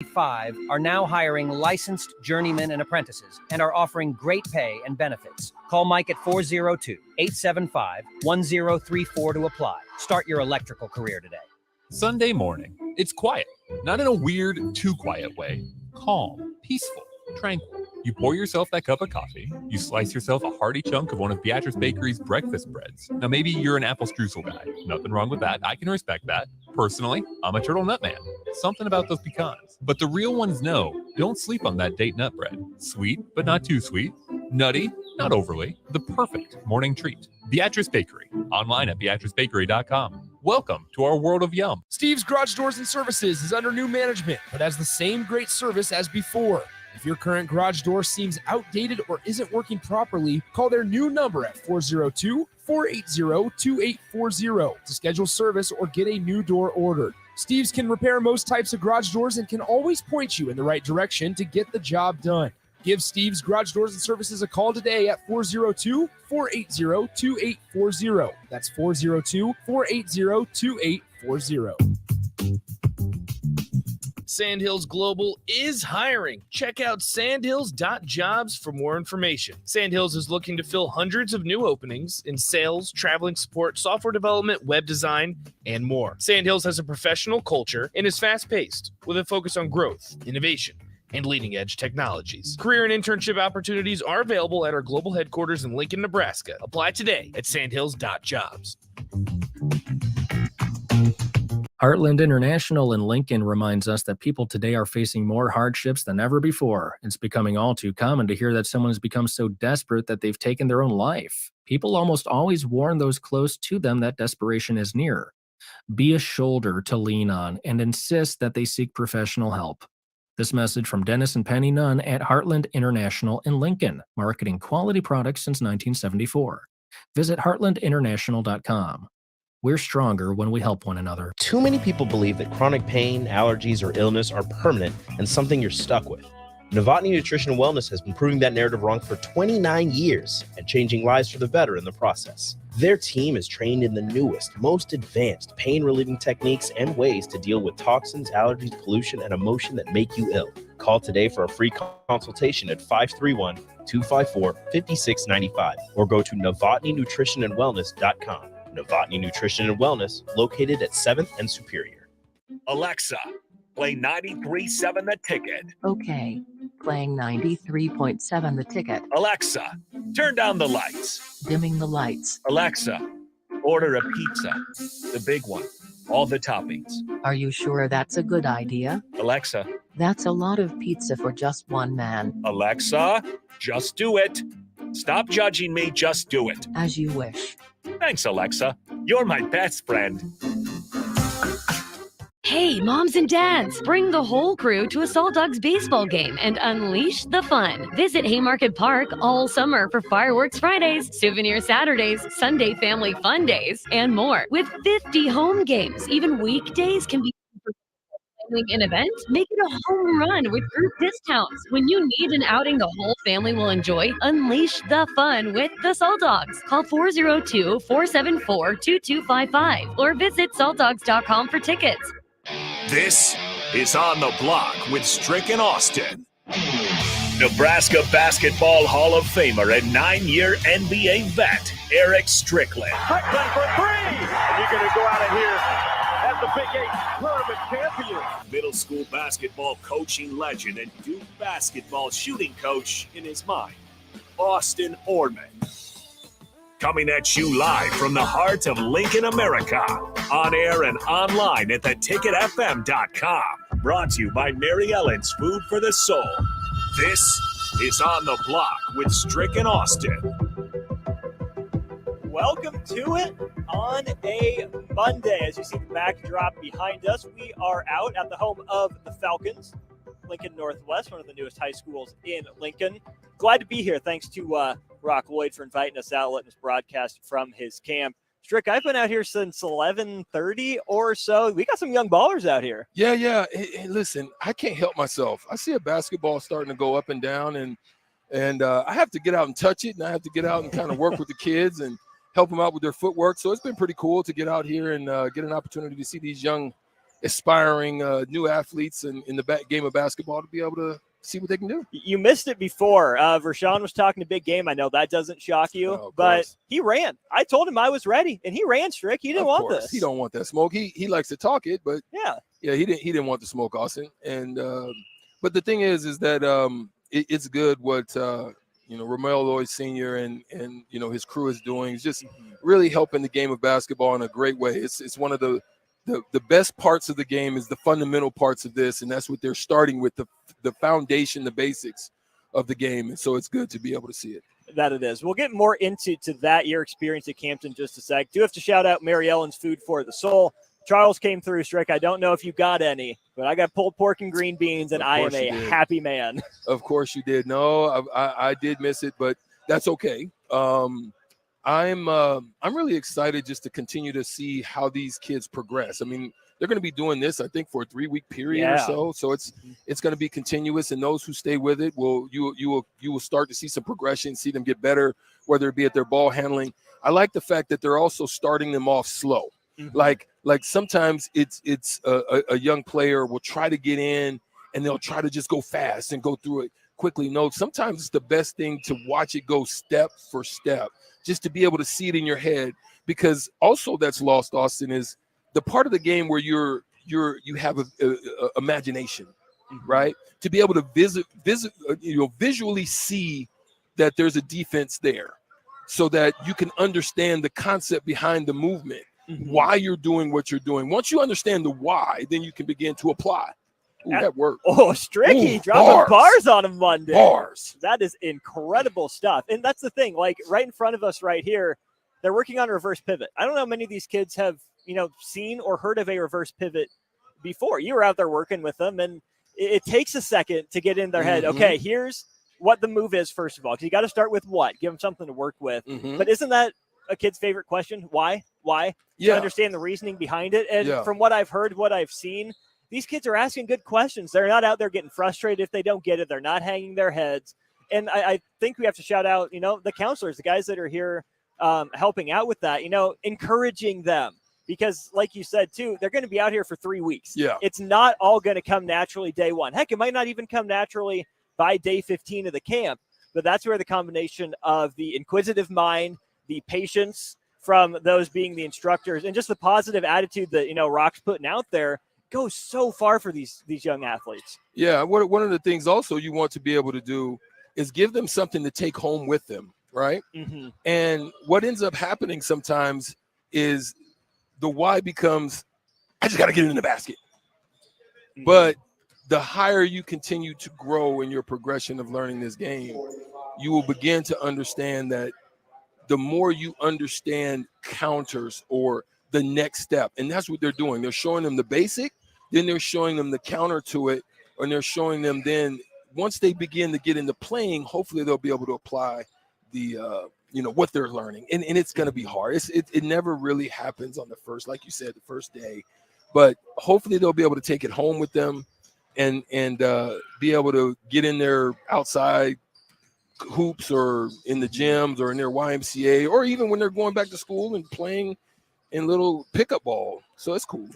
5 are now hiring licensed journeymen and apprentices and are offering great pay and benefits. Call Mike at 402-875-1034 to apply. Start your electrical career today. Sunday morning. It's quiet, not in a weird, too quiet way. Calm, peaceful, tranquil. You pour yourself that cup of coffee. You slice yourself a hearty chunk of one of Beatrice Bakery's breakfast breads. Now, maybe you're an apple streusel guy. Nothing wrong with that. I can respect that. Personally, I'm a turtle nut man. Something about those pecans. But the real ones know, don't sleep on that date nut bread. Sweet, but not too sweet. Nutty, not overly. The perfect morning treat. Beatrice Bakery. Online at beatricebakery.com. Welcome to our world of yum. Steve's Garage Doors and Services is under new management, but has the same great service as before. If your current garage door seems outdated or isn't working properly, call their new number at 402-480-2840 to schedule service or get a new door ordered. Steve's can repair most types of garage doors and can always point you in the right direction to get the job done. Give Steve's Garage Doors and Services a call today at 402-480-2840. That's 402-480-2840. Sandhills Global is hiring. Check out sandhills.jobs for more information. Sandhills is looking to fill hundreds of new openings in sales, traveling support, software development, web design, and more. Sandhills has a professional culture and is fast-paced with a focus on growth, innovation, and leading-edge technologies. Career and internship opportunities are available at our global headquarters in Lincoln, Nebraska. Apply today at sandhills.jobs. Heartland International in Lincoln reminds us that people today are facing more hardships than ever before. It's becoming all too common to hear that someone has become so desperate that they've taken their own life. People almost always warn those close to them that desperation is near. Be a shoulder to lean on and insist that they seek professional help. This message from Dennis and Penny Nunn at Heartland International in Lincoln, marketing quality products since 1974. Visit heartlandinternational.com. We're stronger when we help one another. Too many people believe that chronic pain, allergies, or illness are permanent and something you're stuck with. Novotny Nutrition and Wellness has been proving that narrative wrong for 29 years and changing lives for the better in the process. Their team is trained in the newest, most advanced pain-relieving techniques and ways to deal with toxins, allergies, pollution, and emotion that make you ill. Call today for a free consultation at 531-254-5695 or go to novotnynutritionandwellness.com. Novotny Nutrition and Wellness, located at 7th and Superior. Alexa, play 93.7 The Ticket. Okay, playing 93.7 The Ticket. Alexa, turn down the lights. Dimming the lights. Alexa, order a pizza. The big one, all the toppings. Are you sure that's a good idea? Alexa. That's a lot of pizza for just one man. Alexa, just do it. Stop judging me, just do it. As you wish. Thanks, Alexa. You're my best friend. Hey, moms and dads, bring the whole crew to a Salt Dogs baseball game and unleash the fun. Visit Haymarket Park all summer for Fireworks Fridays, Souvenir Saturdays, Sunday Family Fun Days, and more. With 50 home games, even weekdays can be an event. Make it a home run with group discounts. When you need an outing the whole family will enjoy, unleash the fun with the Salt Dogs. Call 402-474-2255 or visit saltdogs.com for tickets. This is On the Block with Strick and Austin. Nebraska Basketball Hall of Famer and 9-year NBA vet, Eric Strickland. Strickland for three! And you're going to go out of here as the Big 8 tournament champion. Middle school basketball coaching legend and Duke basketball shooting coach in his mind, Austin Orman. Coming at you live from the heart of Lincoln, America. On air and online at theticketfm.com. Brought to you by Mary Ellen's Food for the Soul. This is On the Block with Strick and Austin. Welcome to it on a Monday. As you see the backdrop behind us, we are out at the home of the Falcons, Lincoln Northwest, one of the newest high schools in Lincoln. Glad to be here. Thanks to Brock Lloyd for inviting us out, letting us broadcast from his camp. Strick, I've been out here since 11:30 or so. We got some young ballers out here. Yeah. Hey, listen, I can't help myself. I see a basketball starting to go up and down, and I have to get out and touch it, and I have to get out and kind of work with the kids and help them out with their footwork. So it's been pretty cool to get out here and get an opportunity to see these young aspiring new athletes in the game of basketball to be able to see what they can do. You missed it before. Vershawn was talking a big game. I know that doesn't shock you, but he ran. I told him I was ready, and he ran, Strick. He didn't want this. He don't want that smoke. He likes to talk it, but yeah, he didn't want the smoke, Austin. And but the thing is that it's good what Romeo Lloyd Sr. and his crew is doing. Is just really helping the game of basketball in a great way. It's one of the best parts of the game is the fundamental parts of this, and that's what they're starting with, the foundation, the basics of the game. And so it's good to be able to see it. That it is. We'll get more into that, your experience at Campton, just a sec. Do have to shout out Mary Ellen's Food for the Soul. Charles came through, Strick. I don't know if you got any, but I got pulled pork and green beans, and I am a happy man. Of course you did. No, I did miss it, but that's okay. I'm really excited just to continue to see how these kids progress. I mean, they're going to be doing this, I think, for a 3-week period or so. So it's going to be continuous, and those who stay with it you will start to see some progression, see them get better, whether it be at their ball handling. I like the fact that they're also starting them off slow. Like sometimes it's a young player will try to get in and they'll try to just go fast and go through it quickly. No, sometimes it's the best thing to watch it go step for step, just to be able to see it in your head, because also that's lost, Austin, is the part of the game where you have a imagination, right? To be able to visually see that there's a defense there, so that you can understand the concept behind the movement, why you're doing what you're doing. Once you understand the why, then you can begin to apply. Ooh, that worked. Oh, Stricky dropping bars on a Monday. Bars. That is incredible stuff. And that's the thing, like right in front of us right here, they're working on a reverse pivot. I don't know how many of these kids have, seen or heard of a reverse pivot before. You were out there working with them, and it takes a second to get in their head. Okay, here's what the move is, first of all, because you got to start with what? Give them something to work with. But isn't that a kid's favorite question? Why? To understand the reasoning behind it. And from what I've heard, what I've seen, these kids are asking good questions. They're not out there getting frustrated if they don't get it. They're not hanging their heads. And I think we have to shout out, the counselors, the guys that are here helping out with that, encouraging them. Because like you said, too, they're going to be out here for 3 weeks. Yeah. It's not all going to come naturally day one. Heck, it might not even come naturally by day 15 of the camp. But that's where the combination of the inquisitive mind, the patience from those being the instructors, and just the positive attitude that, Rock's putting out there goes so far for these young athletes. Yeah, one of the things also you want to be able to do is give them something to take home with them, right? And what ends up happening sometimes is the why becomes, I just got to get it in the basket. But the higher you continue to grow in your progression of learning this game, you will begin to understand that the more you understand counters or the next step, and that's what they're doing. They're showing them the basic, then they're showing them the counter to it, and they're showing them then once they begin to get into playing, hopefully they'll be able to apply the what they're learning. And it's going to be hard. It never really happens on the first, like you said, the first day, but hopefully they'll be able to take it home with them and be able to get in their outside hoops or in the gyms or in their YMCA, or even when they're going back to school and playing in little pickup ball. So it's cool.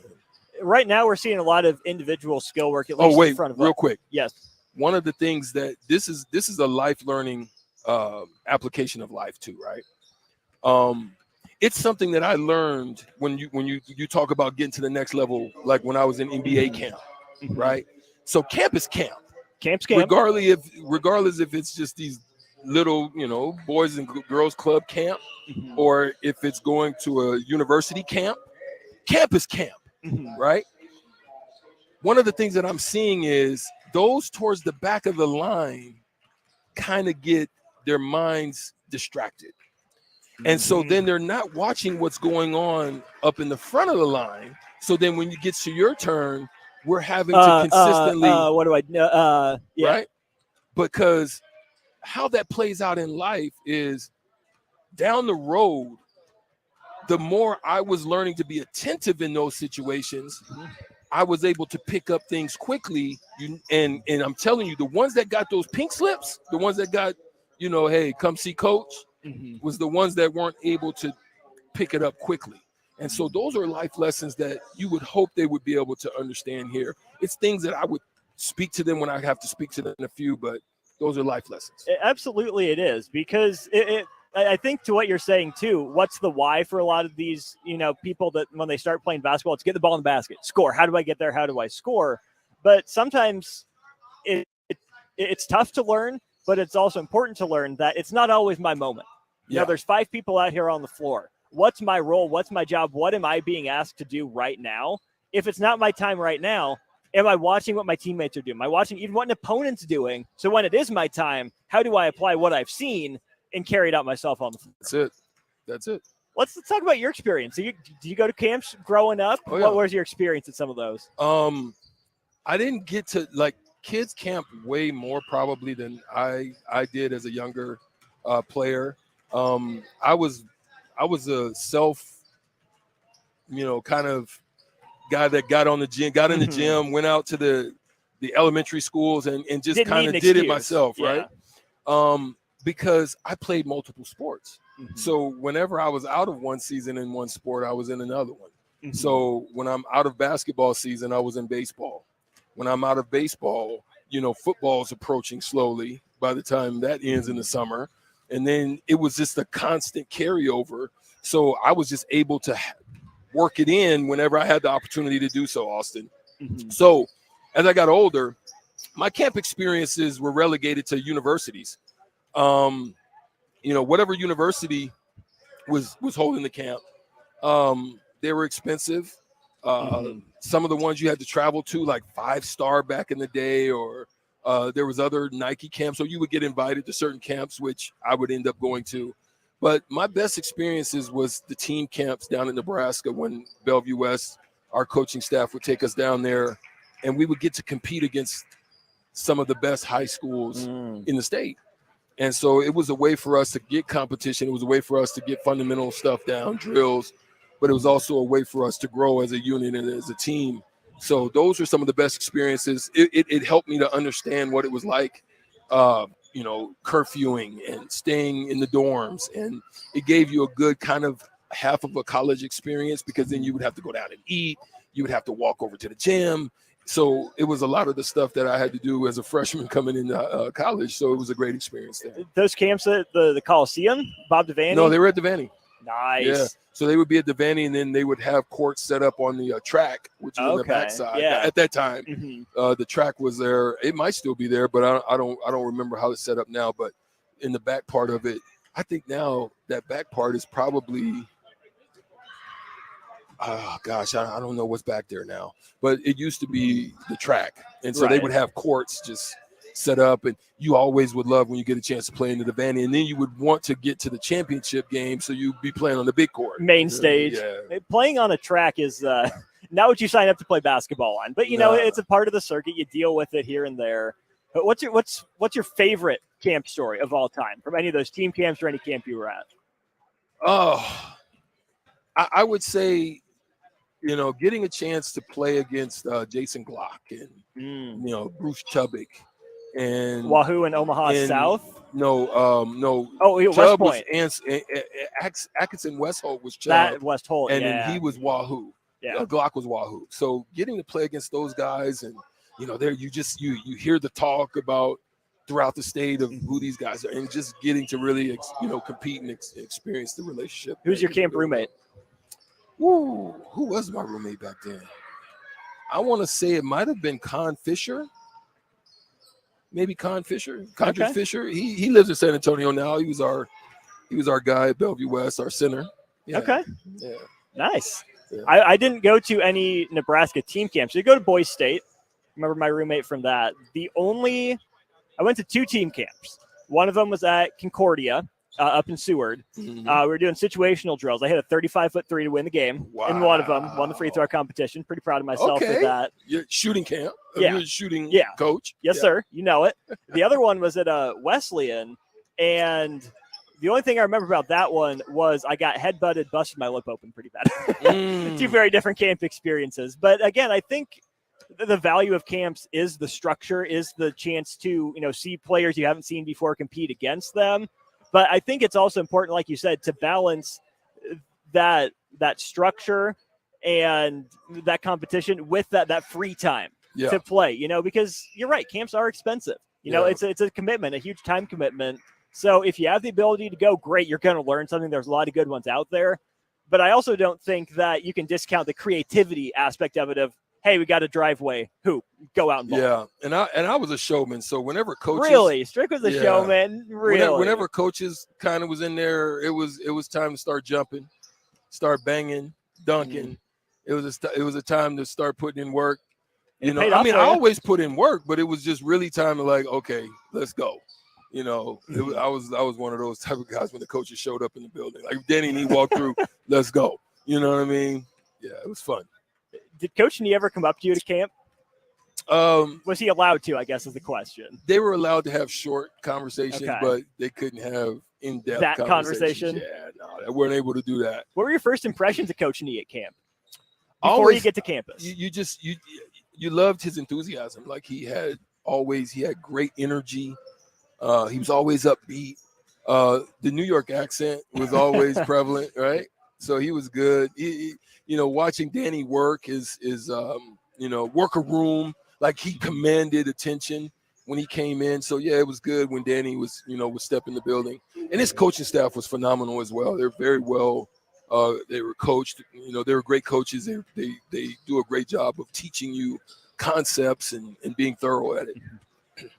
Right now we're seeing a lot of individual skill work, at least in front of real quick. Yes. One of the things that this is a life learning application of life too, right? It's something that I learned when you talk about getting to the next level, like when I was in NBA camp, right? So camp is camp. Camp's camp. Regardless if it's just these little, boys and girls club camp, or if it's going to a university camp, camp is camp, right? One of the things that I'm seeing is those towards the back of the line kind of get their minds distracted. And so then they're not watching what's going on up in the front of the line. So then when you get to your turn, we're having to consistently what do I know? Right? Because how that plays out in life is down the road, the more I was learning to be attentive in those situations, I was able to pick up things quickly. And I'm telling you, the ones that got those pink slips, the ones that got, hey, come see coach, was the ones that weren't able to pick it up quickly. And so those are life lessons that you would hope they would be able to understand here. It's things that I would speak to them when I have to speak to them in a few, but those are life lessons. Absolutely it is, because I think to what you're saying too, what's the why for a lot of these, people that when they start playing basketball, it's get the ball in the basket, score. How do I get there? How do I score? But sometimes it's tough to learn, but it's also important to learn that it's not always my moment. There's 5 people out here on the floor. What's my role? What's my job? What am I being asked to do right now? If it's not my time right now, am I watching what my teammates are doing? Am I watching even what an opponent's doing? So when it is my time, how do I apply what I've seen and carry it out myself on the floor? That's it. Let's talk about your experience. Do you go to camps growing up? Oh, yeah. What was your experience at some of those? I didn't get to kids camp way more probably than I did as a younger player. I was a self, kind of guy that got in the gym, went out to the elementary schools and just kind of did it myself, right? Because I played multiple sports. So whenever I was out of one season in one sport, I was in another one. So when I'm out of basketball season, I was in baseball. When I'm out of baseball, football's approaching slowly by the time that ends in the summer. And then it was just a constant carryover. So I was just able to work it in whenever I had the opportunity to do so, Austin. So as I got older, my camp experiences were relegated to universities. Whatever university was holding the camp, they were expensive. Some of the ones you had to travel to, like 5-star back in the day, or there was other Nike camps. So you would get invited to certain camps, which I would end up going to. But my best experiences was the team camps down in Nebraska when Bellevue West, our coaching staff, would take us down there, and we would get to compete against some of the best high schools in the state. And so it was a way for us to get competition. It was a way for us to get fundamental stuff down, drills, but it was also a way for us to grow as a unit and as a team. So those are some of the best experiences. It helped me to understand what it was like, curfewing and staying in the dorms. And it gave you a good kind of half of a college experience, because then you would have to go down and eat. You would have to walk over to the gym. So it was a lot of the stuff that I had to do as a freshman coming into college. So it was a great experience there. Those camps at the Coliseum, Bob Devaney? No, they were at Devaney. Nice. Yeah. So they would be at Devaney, and then they would have courts set up on the track, which is on the backside. Yeah. At that time, the track was there. It might still be there, but I don't remember how it's set up now. But in the back part of it, I think now that back part is probably, I don't know what's back there now. But it used to be the track, and so they would have courts just set up, and you always would love when you get a chance to play in the Devaney, and then you would want to get to the championship game, so you'd be playing on the big court, main stage. Playing on a track is not what you sign up to play basketball on, but it's a part of the circuit. You deal with it here and there. But what's your favorite camp story of all time, from any of those team camps or any camp you were at? I would say, getting a chance to play against Jason Glock and Bruce Chubbuck and Wahoo and Omaha South. No. Oh, West Point. Atkinson Westholt was Chubb. That Westholt, and then he was Wahoo. Yeah, Glock was Wahoo. So getting to play against those guys, and there you hear the talk about throughout the state of who these guys are, and just getting to really compete and experience the relationship. Who's your camp roommate? Who was my roommate back then? I want to say it might have been Con Fisher. Maybe Con Fisher. Condrick Fisher. He lives in San Antonio now. He was our guy at Bellevue West, our center. Yeah. Okay. Yeah. Nice. Yeah. I didn't go to any Nebraska team camps. I did go to Boise State. Remember my roommate from that. I went to 2 team camps. One of them was at Concordia up in Seward. We were doing situational drills. I hit a 35-foot three to win the game. Wow. In one of them, won the free throw competition. Pretty proud of myself for that. You're shooting camp. Yeah. You're shooting coach. Yes, sir. You know it. The other one was at Wesleyan, and the only thing I remember about that one was I got headbutted, busted my lip open pretty bad. 2 very different camp experiences. But again, I think the value of camps is the structure, is the chance to see players you haven't seen before, compete against them. But I think it's also important, like you said, to balance that that structure and that competition with that free time Yeah. to play, because you're right. Camps are expensive. It's a commitment, a huge time commitment. So if you have the ability to go, great, you're going to learn something. There's a lot of good ones out there. But I also don't think that you can discount the creativity aspect of it of, hey, we got a driveway hoop, go out and ball. Yeah, and I was a showman, so whenever coaches really Strick was a showman, really. Whenever coaches kind of was in there, it was time to start jumping, start banging, dunking. It was a time to start putting in work. I always put in work, but it was just really time to like, okay, let's go. I was one of those type of guys when the coaches showed up in the building, like Danny and he walked through, let's go. You know what I mean? Yeah, it was fun. Did Coach Nee ever come up to you to camp? Was he allowed to, I guess, is the question. They were allowed to have short conversations, but they couldn't have in-depth conversation. Yeah, no, they weren't able to do that. What were your first impressions of Coach Nee at camp? Before you get to campus. You loved his enthusiasm. Like he had great energy. He was always upbeat. The New York accent was always prevalent, right? So he was good. Watching Danny work his worker room, like he commanded attention when he came in. So yeah, it was good when Danny was step in the building. And his coaching staff was phenomenal as well. They're very well. They were coached. They were great coaches. They do a great job of teaching you concepts and being thorough at it.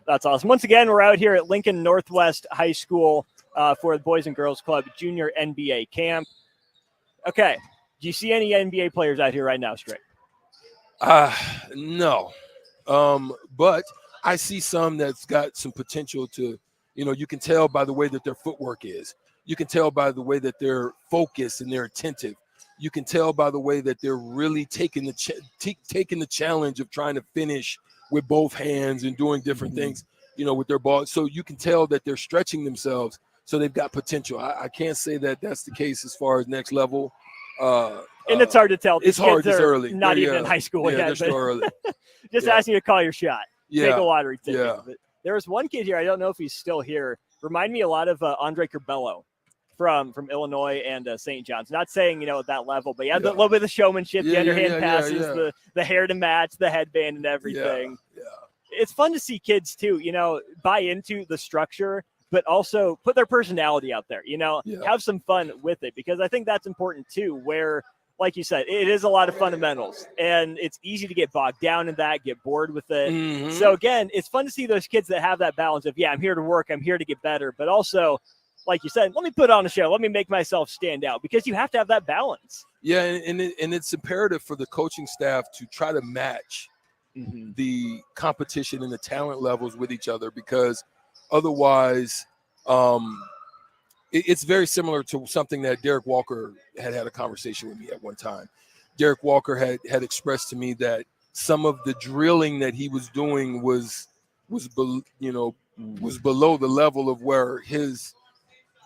That's awesome. Once again, we're out here at Lincoln Northwest High School for the Boys and Girls Club Junior NBA Camp. Okay. Do you see any NBA players out here right now, Strick? No. But I see some that's got some potential to, you can tell by the way that their footwork is. You can tell by the way that they're focused and they're attentive. You can tell by the way that they're really taking the challenge of trying to finish with both hands and doing different things, with their ball. So you can tell that they're stretching themselves. So they've got potential. I can't say that that's the case as far as next level. And it's hard to tell. It's hard. It's early. Not even in high school yet. They're still early. Just asking you to call your shot. Yeah. Take a lottery ticket. Yeah. But there was one kid here. I don't know if he's still here. Remind me a lot of Andre Curbelo from Illinois and St. John's. Not saying, at that level, but he had a little bit of the showmanship, the underhand passes, the hair to match, the headband and everything. Yeah. It's fun to see kids too, buy into the structure, but also put their personality out there, have some fun with it, because I think that's important too, where, like you said, it is a lot of fundamentals and it's easy to get bogged down in that, get bored with it. So again, it's fun to see those kids that have that balance of, I'm here to work, I'm here to get better, but also, like you said, let me put on a show, let me make myself stand out, because you have to have that balance. Yeah, and it's imperative for the coaching staff to try to match the competition and the talent levels with each other, because otherwise it's very similar to something that Derek Walker had a conversation with me at one time. Derek Walker had expressed to me that some of the drilling that he was doing was below the level of where his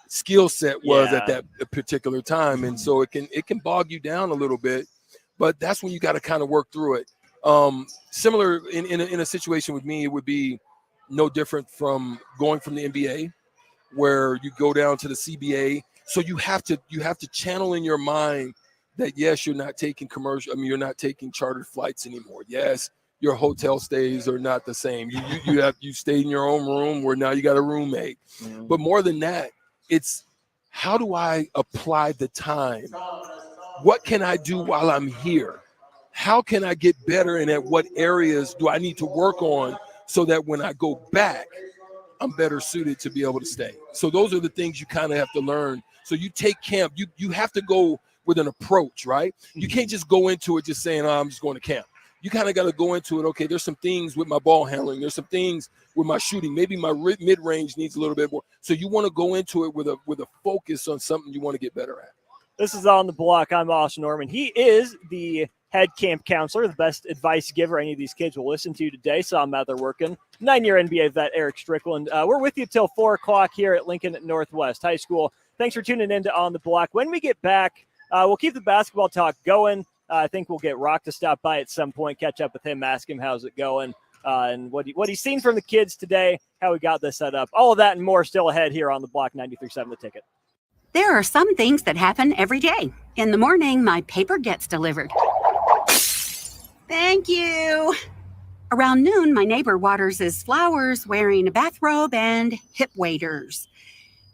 skill set was at that particular time. And so it can bog you down a little bit, but that's when you got to kind of work through it. Similar in a situation with me, it would be no different from going from the NBA, where you go down to the CBA. So you have to channel in your mind that, yes, you're not taking you're not taking chartered flights anymore. Yes, your hotel stays are not the same. You stay in your own room, where now you got a roommate. But more than that, it's how do I apply the time? What can I do while I'm here? How can I get better, and at what areas do I need to work on so that when I go back, I'm better suited to be able to stay? So those are the things you kind of have to learn. So you take camp, you have to go with an approach, right? You can't just go into it just saying, I'm just going to camp. You kind of got to go into it. Okay, there's some things with my ball handling. There's some things with my shooting. Maybe my mid-range needs a little bit more. So you want to go into it with a focus on something you want to get better at. This is On the Block. I'm Austin Norman. He is the head camp counselor, the best advice giver any of these kids will listen to today. Saw him out there working. 9-year NBA vet Eric Strickland. We're with you till 4 o'clock here at Lincoln Northwest High School. Thanks for tuning in to On the Block. When we get back, we'll keep the basketball talk going. I think we'll get Rock to stop by at some point, catch up with him, ask him how's it going, and what he's seen from the kids today, how we got this set up. All of that and more still ahead here on the Block 93.7 The Ticket. There are some things that happen every day. In the morning, my paper gets delivered. Thank you. Around noon, my neighbor waters his flowers wearing a bathrobe and hip waders.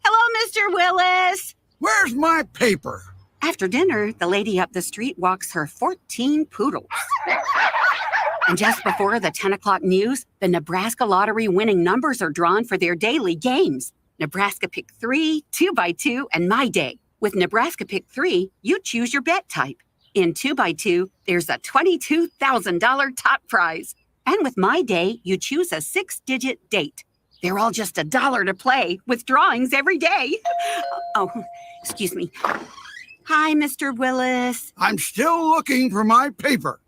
Hello, Mr. Willis. Where's my paper? After dinner, the lady up the street walks her 14 poodles. And just before the 10 o'clock news, the Nebraska Lottery winning numbers are drawn for their daily games. Nebraska Pick 3, 2x2, and My Day. With Nebraska Pick 3, you choose your bet type. In 2x2, there's a $22,000 top prize. And with My Day, you choose a 6-digit date. They're all just $1 to play, with drawings every day. Oh, excuse me. Hi, Mr. Willis. I'm still looking for my paper.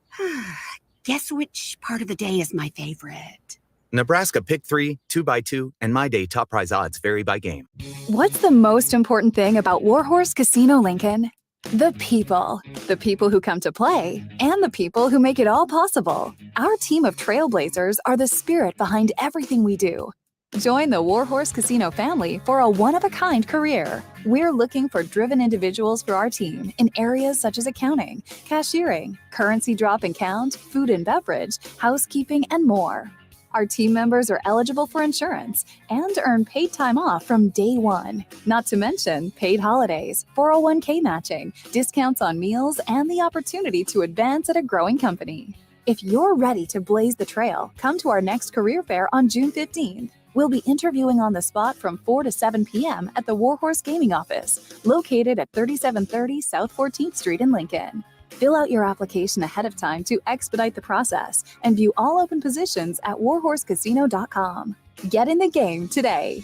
Guess which part of the day is my favorite? Nebraska Pick 3, 2x2, and My Day top prize odds vary by game. What's the most important thing about Warhorse Casino Lincoln? The people. The people who come to play, and the people who make it all possible. Our team of trailblazers are the spirit behind everything we do. Join the Warhorse Casino family for a one-of-a-kind career. We're looking for driven individuals for our team in areas such as accounting, cashiering, currency drop and count, food and beverage, housekeeping, and more. Our team members are eligible for insurance and earn paid time off from day one. Not to mention paid holidays, 401k matching, discounts on meals, and the opportunity to advance at a growing company. If you're ready to blaze the trail, come to our next career fair on June 15th. We'll be interviewing on the spot from 4 to 7 p.m. at the Warhorse Gaming Office, located at 3730 South 14th Street in Lincoln. Fill out your application ahead of time to expedite the process and view all open positions at warhorsecasino.com. Get in the game today.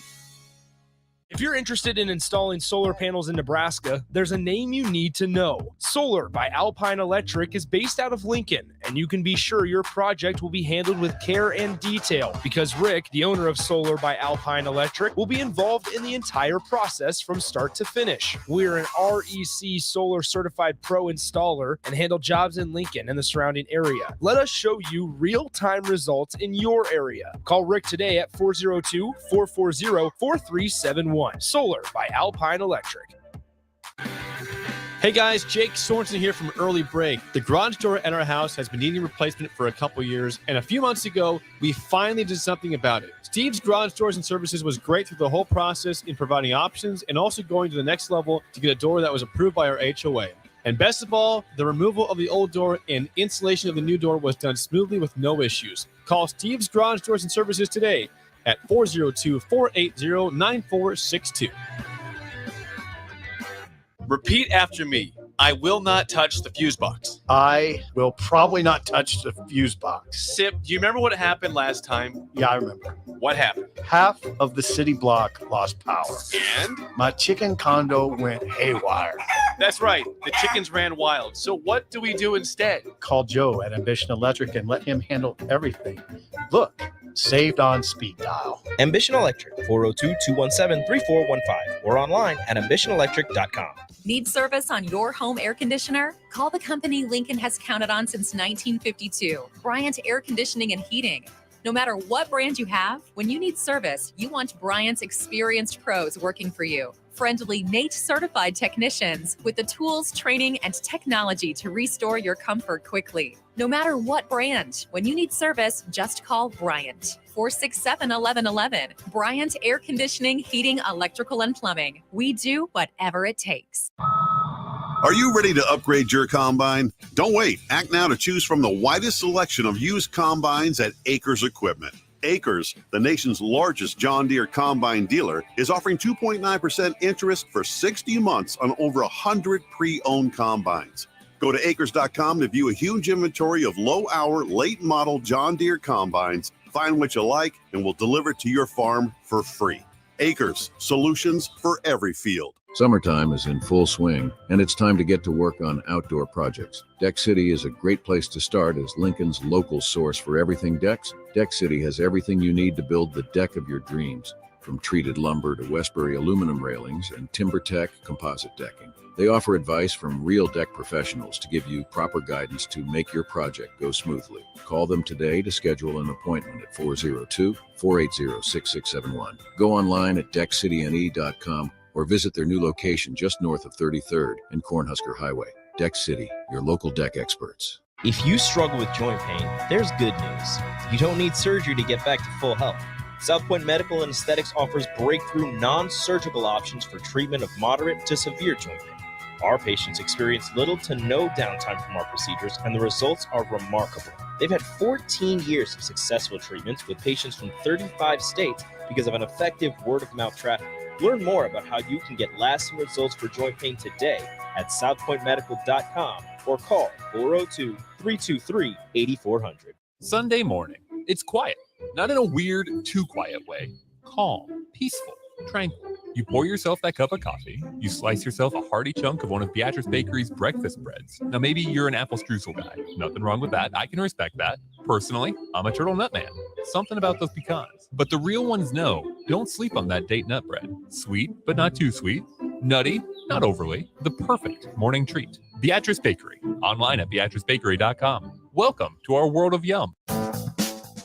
If you're interested in installing solar panels in Nebraska, there's a name you need to know. Solar by Alpine Electric is based out of Lincoln, and you can be sure your project will be handled with care and detail because Rick, the owner of Solar by Alpine Electric, will be involved in the entire process from start to finish. We're an REC Solar Certified Pro installer and handle jobs in Lincoln and the surrounding area. Let us show you real-time results in your area. Call Rick today at 402-440-4371. Solar by Alpine Electric. Hey guys, Jake Sorensen here from Early Break. The garage door at our house has been needing replacement for a couple years, and a few months ago, we finally did something about it. Steve's Garage Doors and Services was great through the whole process in providing options and also going to the next level to get a door that was approved by our HOA. And best of all, the removal of the old door and installation of the new door was done smoothly with no issues. Call Steve's Garage Doors and Services today at 402-480-9462. Repeat after me. I will not touch the fuse box. I will probably not touch the fuse box. Sip, do you remember what happened last time? Yeah, I remember. What happened? Half of the city block lost power. And? My chicken condo went haywire. That's right. The chickens ran wild. So what do we do instead? Call Joe at Ambition Electric and let him handle everything. Look, saved on speed dial. Ambition Electric, 402-217-3415 or online at ambitionelectric.com. Need service on your home air conditioner? Call the company Lincoln has counted on since 1952, Bryant Air Conditioning and Heating. No matter what brand you have, when you need service, you want Bryant's experienced pros working for you. Friendly NATE certified technicians with the tools, training, and technology to restore your comfort quickly. No matter what brand, when you need service, just call Bryant. 467-1111. Bryant Air Conditioning, Heating, Electrical, and Plumbing. We do whatever it takes. Are you ready to upgrade your combine? Don't wait. Act now to choose from the widest selection of used combines at Acres Equipment. Acres, the nation's largest John Deere combine dealer, is offering 2.9% interest for 60 months on over 100 pre-owned combines. Go to acres.com to view a huge inventory of low-hour, late-model John Deere combines. Find what you like, and we'll deliver it to your farm for free. Acres, solutions for every field. Summertime is in full swing, and it's time to get to work on outdoor projects. Deck City is a great place to start as Lincoln's local source for everything decks. Deck City has everything you need to build the deck of your dreams, from treated lumber to Westbury aluminum railings and TimberTech composite decking. They offer advice from real deck professionals to give you proper guidance to make your project go smoothly. Call them today to schedule an appointment at 402-480-6671. Go online at deckcityne.com or visit their new location just north of 33rd and Cornhusker Highway. Deck City, your local deck experts. If you struggle with joint pain, there's good news. You don't need surgery to get back to full health. South Point Medical and Aesthetics offers breakthrough non-surgical options for treatment of moderate to severe joint pain. Our patients experience little to no downtime from our procedures, and the results are remarkable. They've had 14 years of successful treatments with patients from 35 states because of an effective word-of-mouth traffic. Learn more about how you can get lasting results for joint pain today at southpointmedical.com or call 402-323-8400. Sunday morning. It's quiet, not in a weird, too quiet way. Calm, peaceful, tranquil. You pour yourself that cup of coffee. You slice yourself a hearty chunk of one of Beatrice Bakery's breakfast breads. Now, maybe you're an apple streusel guy. Nothing wrong with that. I can respect that. Personally, I'm a turtle nut man. Something about those pecans. But the real ones know, don't sleep on that date nut bread. Sweet, but not too sweet. Nutty, not overly. The perfect morning treat. Beatrice Bakery. Online at beatricebakery.com. Welcome to our world of yum.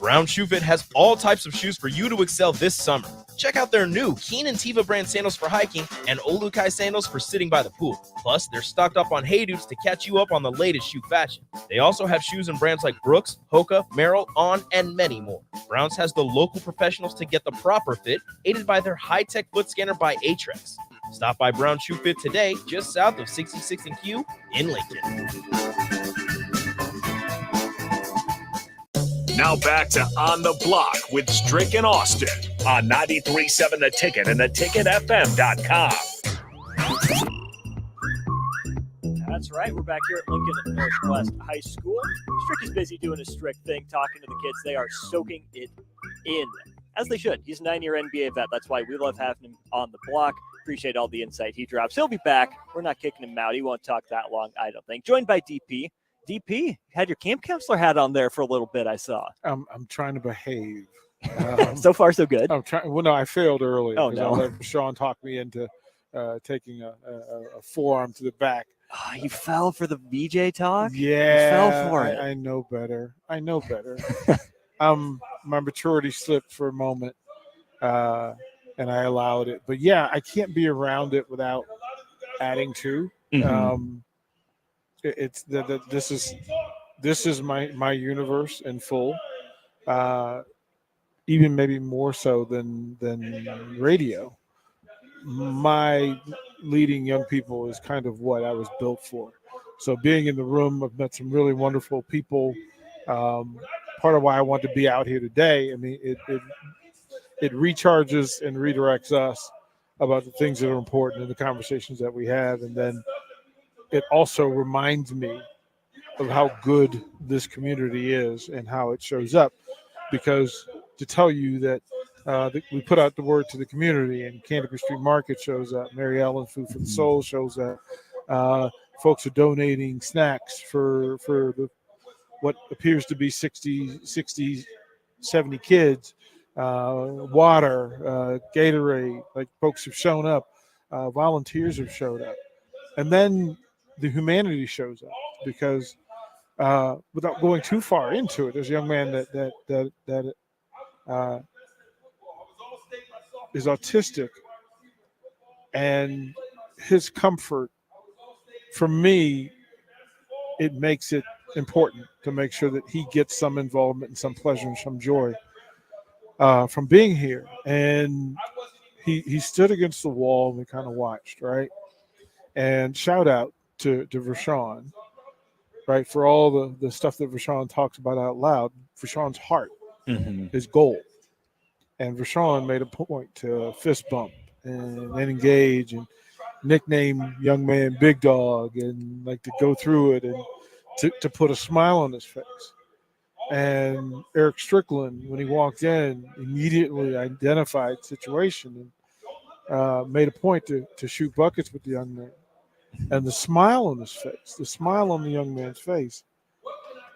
Brown Shoe Fit has all types of shoes for you to excel this summer. Check out their new Keen and Tiva brand sandals for hiking and Olukai sandals for sitting by the pool. Plus, they're stocked up on Hey Dudes to catch you up on the latest shoe fashion. They also have shoes and brands like Brooks, Hoka, Merrell, On, and many more. Browns has the local professionals to get the proper fit, aided by their high-tech foot scanner by Aetrex. Stop by Brown Shoe Fit today, just south of 66 and Q in Lincoln. Now back to On the Block with Strick and Austin on 93.7 The Ticket and theticketfm.com. That's right. We're back here at Lincoln Northwest High School. Strick is busy doing his Strick thing, talking to the kids. They are soaking it in, as they should. He's a 9-year NBA vet. That's why we love having him on the block. Appreciate all the insight he drops. He'll be back. We're not kicking him out. He won't talk that long, I don't think. Joined by DP. DP, had your camp counselor hat on there for a little bit, I saw. I'm trying to behave. So far, so good. I'm trying. Well, no, I failed earlier. Oh, no. I let Sean talk me into taking a forearm to the back. Oh, you fell for the VJ talk? Yeah. You fell for it. I know better. My maturity slipped for a moment, and I allowed it. But, yeah, I can't be around it without adding to. Mhm. It's this is my universe in full, even maybe more so than radio. My leading young people is kind of what I was built for. So being in the room, I've met some really wonderful people. Part of why I want to be out here today. I mean, it recharges and redirects us about the things that are important in the conversations that we have, and then it also reminds me of how good this community is and how it shows up. Because to tell you that we put out the word to the community, and Canterbury Street Market shows up, Mary Ellen Food for the Soul shows up, folks are donating snacks for what appears to be 60, 70 kids, water, Gatorade, like folks have shown up, volunteers have showed up. And then the humanity shows up because without going too far into it, there's a young man that is autistic, and his comfort, for me, it makes it important to make sure that he gets some involvement and some pleasure and some joy from being here. And he stood against the wall and we kind of watched, right? And shout out to Vershawn, right, for all the stuff that Vershawn talks about out loud. Vershawn's heart, his goal. And Vershawn made a point to fist bump and engage and nickname young man Big Dog, and like to go through it and to put a smile on his face. And Eric Strickland, when he walked in, immediately identified the situation and made a point to shoot buckets with the young man. And the smile on his face, the smile on the young man's face,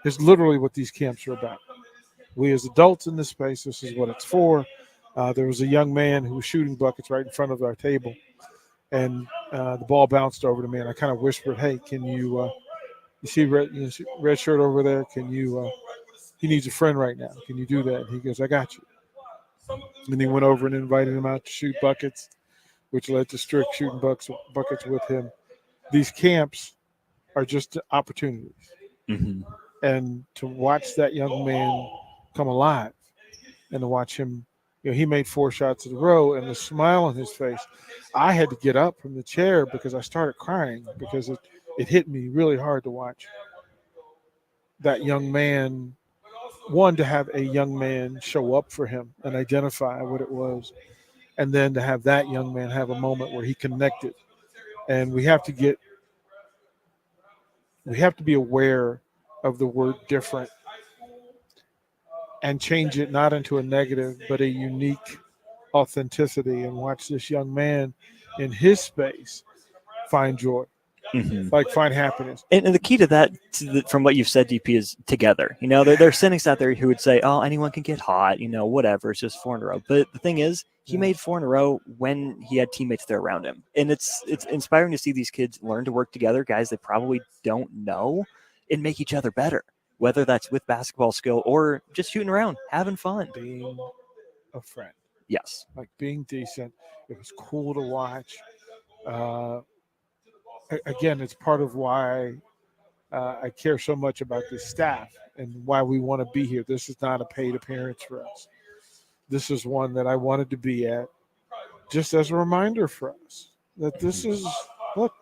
is literally what these camps are about. We as adults in this space, this is what it's for. There was a young man who was shooting buckets right in front of our table, and the ball bounced over to me, and I kind of whispered, "Hey, can you see red shirt over there? Can you? He needs a friend right now. Can you do that?" And he goes, "I got you." And he went over and invited him out to shoot buckets. which led to Strick shooting buckets with him. These camps are just opportunities. And to watch that young man come alive and to watch him, he made 4 shots in a row and the smile on his face. I had to get up from the chair because I started crying because it hit me really hard to watch that young man, one, to have a young man show up for him and identify what it was, and then to have that young man have a moment where he connected. And we have to be aware of the word different and change it not into a negative, but a unique authenticity, and watch this young man in his space find joy, like find happiness. And the key to that, from what you've said, DP, is together. There are cynics out there who would say, oh, anyone can get hot, whatever, it's just 4 in a row. But the thing is, he made 4 in a row when he had teammates there around him. And it's inspiring to see these kids learn to work together, guys they probably don't know, and make each other better, whether that's with basketball skill or just shooting around, having fun. Being a friend. Yes. Like being decent. It was cool to watch. Again, it's part of why I care so much about this staff and why we want to be here. This is not a paid appearance for us. This is one that I wanted to be at just as a reminder for us that this is, look,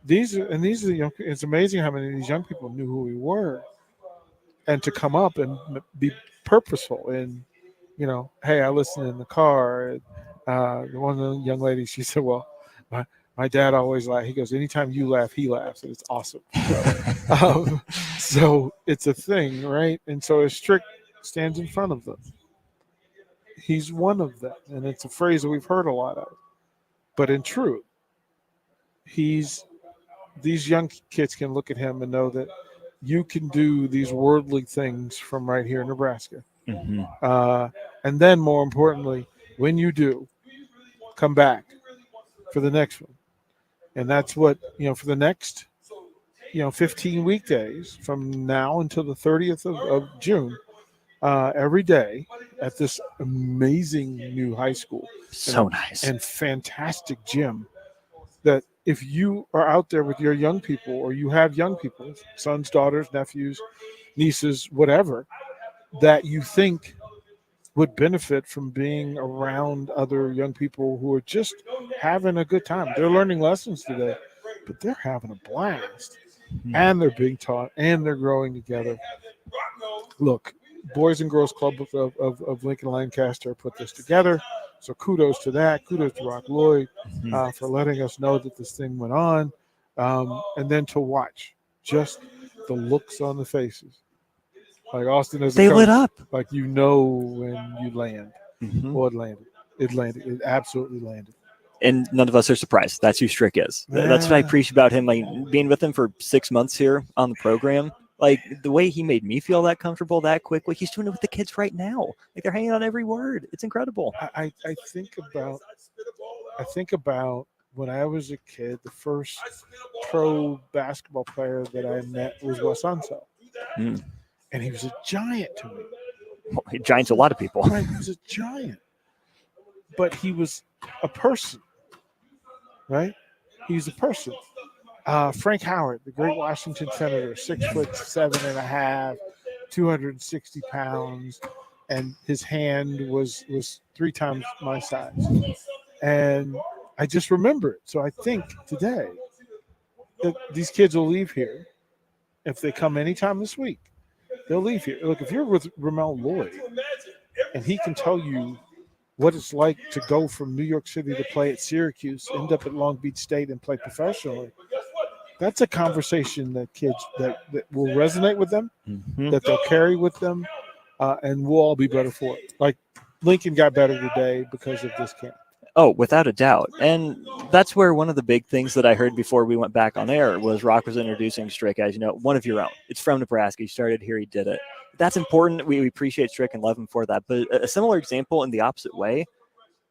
these are the young. It's amazing how many of these young people knew who we were, and to come up and be purposeful. And hey, I listened in the car. One of the young ladies, she said, "Well, my dad always laughed." He goes, "Anytime you laugh, he laughs, and it's awesome." So it's a thing, right? And so as Strick stands in front of them, he's one of them, and it's a phrase that we've heard a lot of. But in truth, these young kids can look at him and know that you can do these worldly things from right here in Nebraska. And then more importantly, when you do, come back for the next one. And that's what, for the next, 15 weekdays from now until the 30th of June, every day at this amazing new high school. So nice. And fantastic gym, that if you are out there with your young people, or you have young people, sons, daughters, nephews, nieces, whatever, that you think would benefit from being around other young people who are just having a good time. They're learning lessons today, but they're having a blast. And they're being taught, and they're growing together. Look, Boys and Girls Club of Lincoln Lancaster put this together. So kudos to that. Kudos to Rock Lloyd for letting us know that this thing went on. And then to watch just the looks on the faces. Like Austin, they lit up. Like when you land. Well, it landed. It landed. It absolutely landed. And none of us are surprised. That's who Strick is. That's what I appreciate about him. Like being with him for 6 months here on the program. Like the way he made me feel that comfortable that quickly. He's doing it with the kids right now. Like they're hanging on every word. It's incredible. I think about when I was a kid, the first pro basketball player that I met was Wes Unseld. And he was a giant to me. Well, he giants a lot of people. Right, he was a giant. But he was a person. Right? He's a person. Frank Howard, the great Washington Senator, 6'7.5", 260 pounds, and his hand was 3 times my size. And I just remember it. So I think today that these kids will leave here. If they come anytime this week, they'll leave here. Look, if you're with Ramel Lloyd and he can tell you what it's like to go from New York City to play at Syracuse, end up at Long Beach State and play professionally, that's a conversation that kids that will resonate with them, that they'll carry with them, and we'll all be better for it. Like Lincoln got better today because of this camp. Oh, without a doubt. And that's where one of the big things that I heard before we went back on air was Rock was introducing Strick as, one of your own. It's from Nebraska. He started here. He did it. That's important. We appreciate Strick and love him for that. But a similar example in the opposite way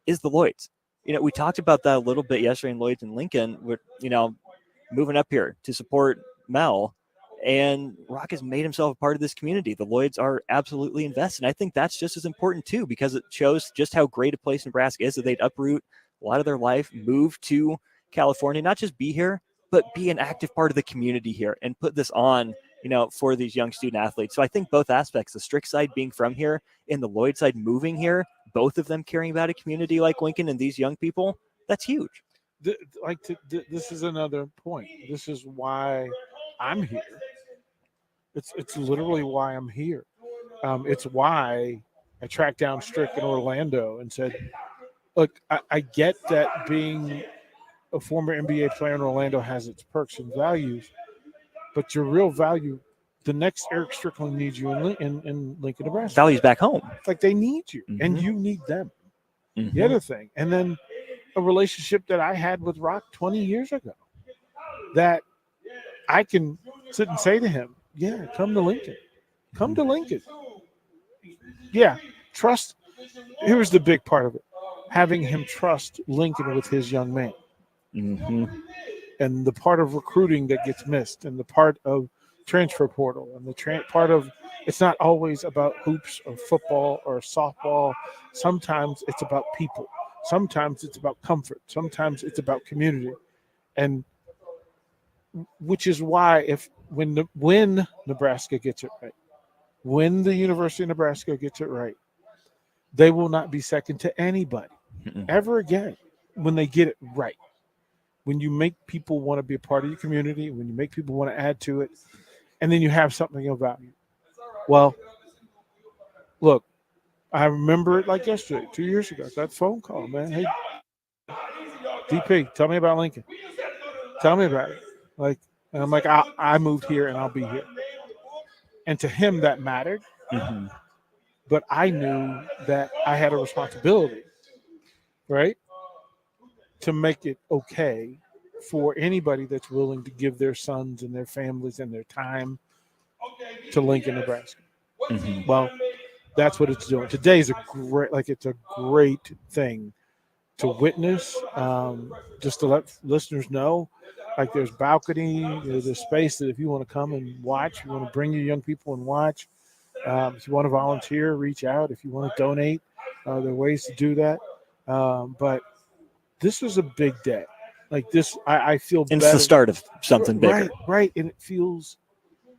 is the Lloyds. We talked about that a little bit yesterday in Lloyds and Lincoln. We're, moving up here to support Mel. And Rock has made himself a part of this community. The Lloyds are absolutely invested. And I think that's just as important, too, because it shows just how great a place Nebraska is, that they'd uproot a lot of their life, move to California, not just be here, but be an active part of the community here and put this on, for these young student athletes. So I think both aspects, the Strick side being from here and the Lloyd side moving here, both of them caring about a community like Lincoln and these young people, that's huge. This is another point. This is why I'm here. It's literally why I'm here. It's why I tracked down Strick in Orlando and said, look, I get that being a former NBA player in Orlando has its perks and values, but your real value, the next Eric Strickland needs you in Lincoln, Nebraska. Values back home. Like they need you, and you need them. The other thing, and then a relationship that I had with Rock 20 years ago that I can sit and say to him, yeah, come to Lincoln. Come to Lincoln. Yeah, trust. Here's the big part of it. Having him trust Lincoln with his young man. And the part of recruiting that gets missed, and the part of transfer portal, and the part of it's not always about hoops or football or softball. Sometimes it's about people. Sometimes it's about comfort. Sometimes it's about community. And which is why when Nebraska gets it right, when the University of Nebraska gets it right, they will not be second to anybody ever again when they get it right. When you make people want to be a part of your community, when you make people want to add to it, and then you have something of value. Well, look, I remember it like yesterday, 2 years ago. That phone call, man. Hey, DP, tell me about Lincoln. Tell me about it. And I'm like, I moved here and I'll be here. And to him, that mattered. But I knew that I had a responsibility, right, to make it okay for anybody that's willing to give their sons and their families and their time to Lincoln, Nebraska. Well, that's what it's doing. Today's it's a great thing to witness, just to let listeners know, there's balcony, there's space that if you want to come and watch, you want to bring your young people and watch. If you want to volunteer, reach out. If you want to donate, there are ways to do that. But this was a big day. Like this, I feel it's the start of something bigger. Right. And it feels,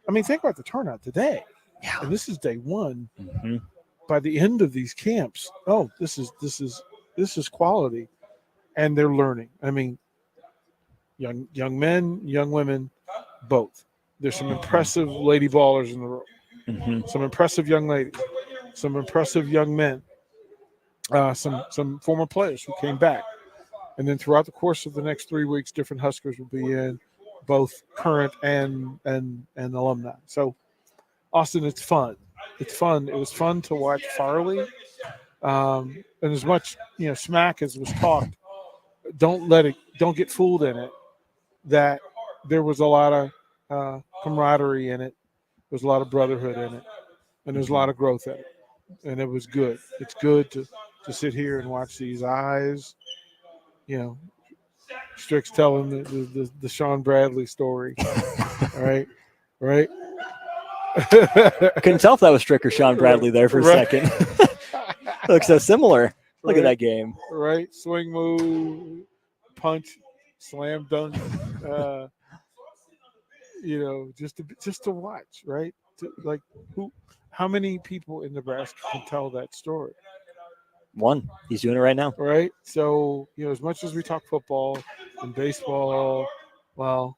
think about the turnout today. Yeah. And this is day one. By the end of these camps, this is quality. And they're learning. Young men, young women, both. There's some impressive lady ballers in the room. Some impressive young ladies, some impressive young men, some former players who came back. And then throughout the course of the next 3 weeks, different Huskers will be in, both current and alumni. So, Austin, it's fun. It's fun. It was fun to watch Farley. And as much smack as was talked, don't get fooled in it that there was a lot of camaraderie in it. There's a lot of brotherhood in it, and there's a lot of growth in it, and it was good. It's good to sit here and watch these eyes. Strick's telling the Sean Bradley story. Right. Couldn't tell if that was Strick or Sean Bradley there for a second. Looks so similar. Look at that game. Right, swing move, punch, slam dunk. Just to watch, right? How many people in Nebraska can tell that story? One. He's doing it right now. Right. So, as much as we talk football and baseball, volleyball,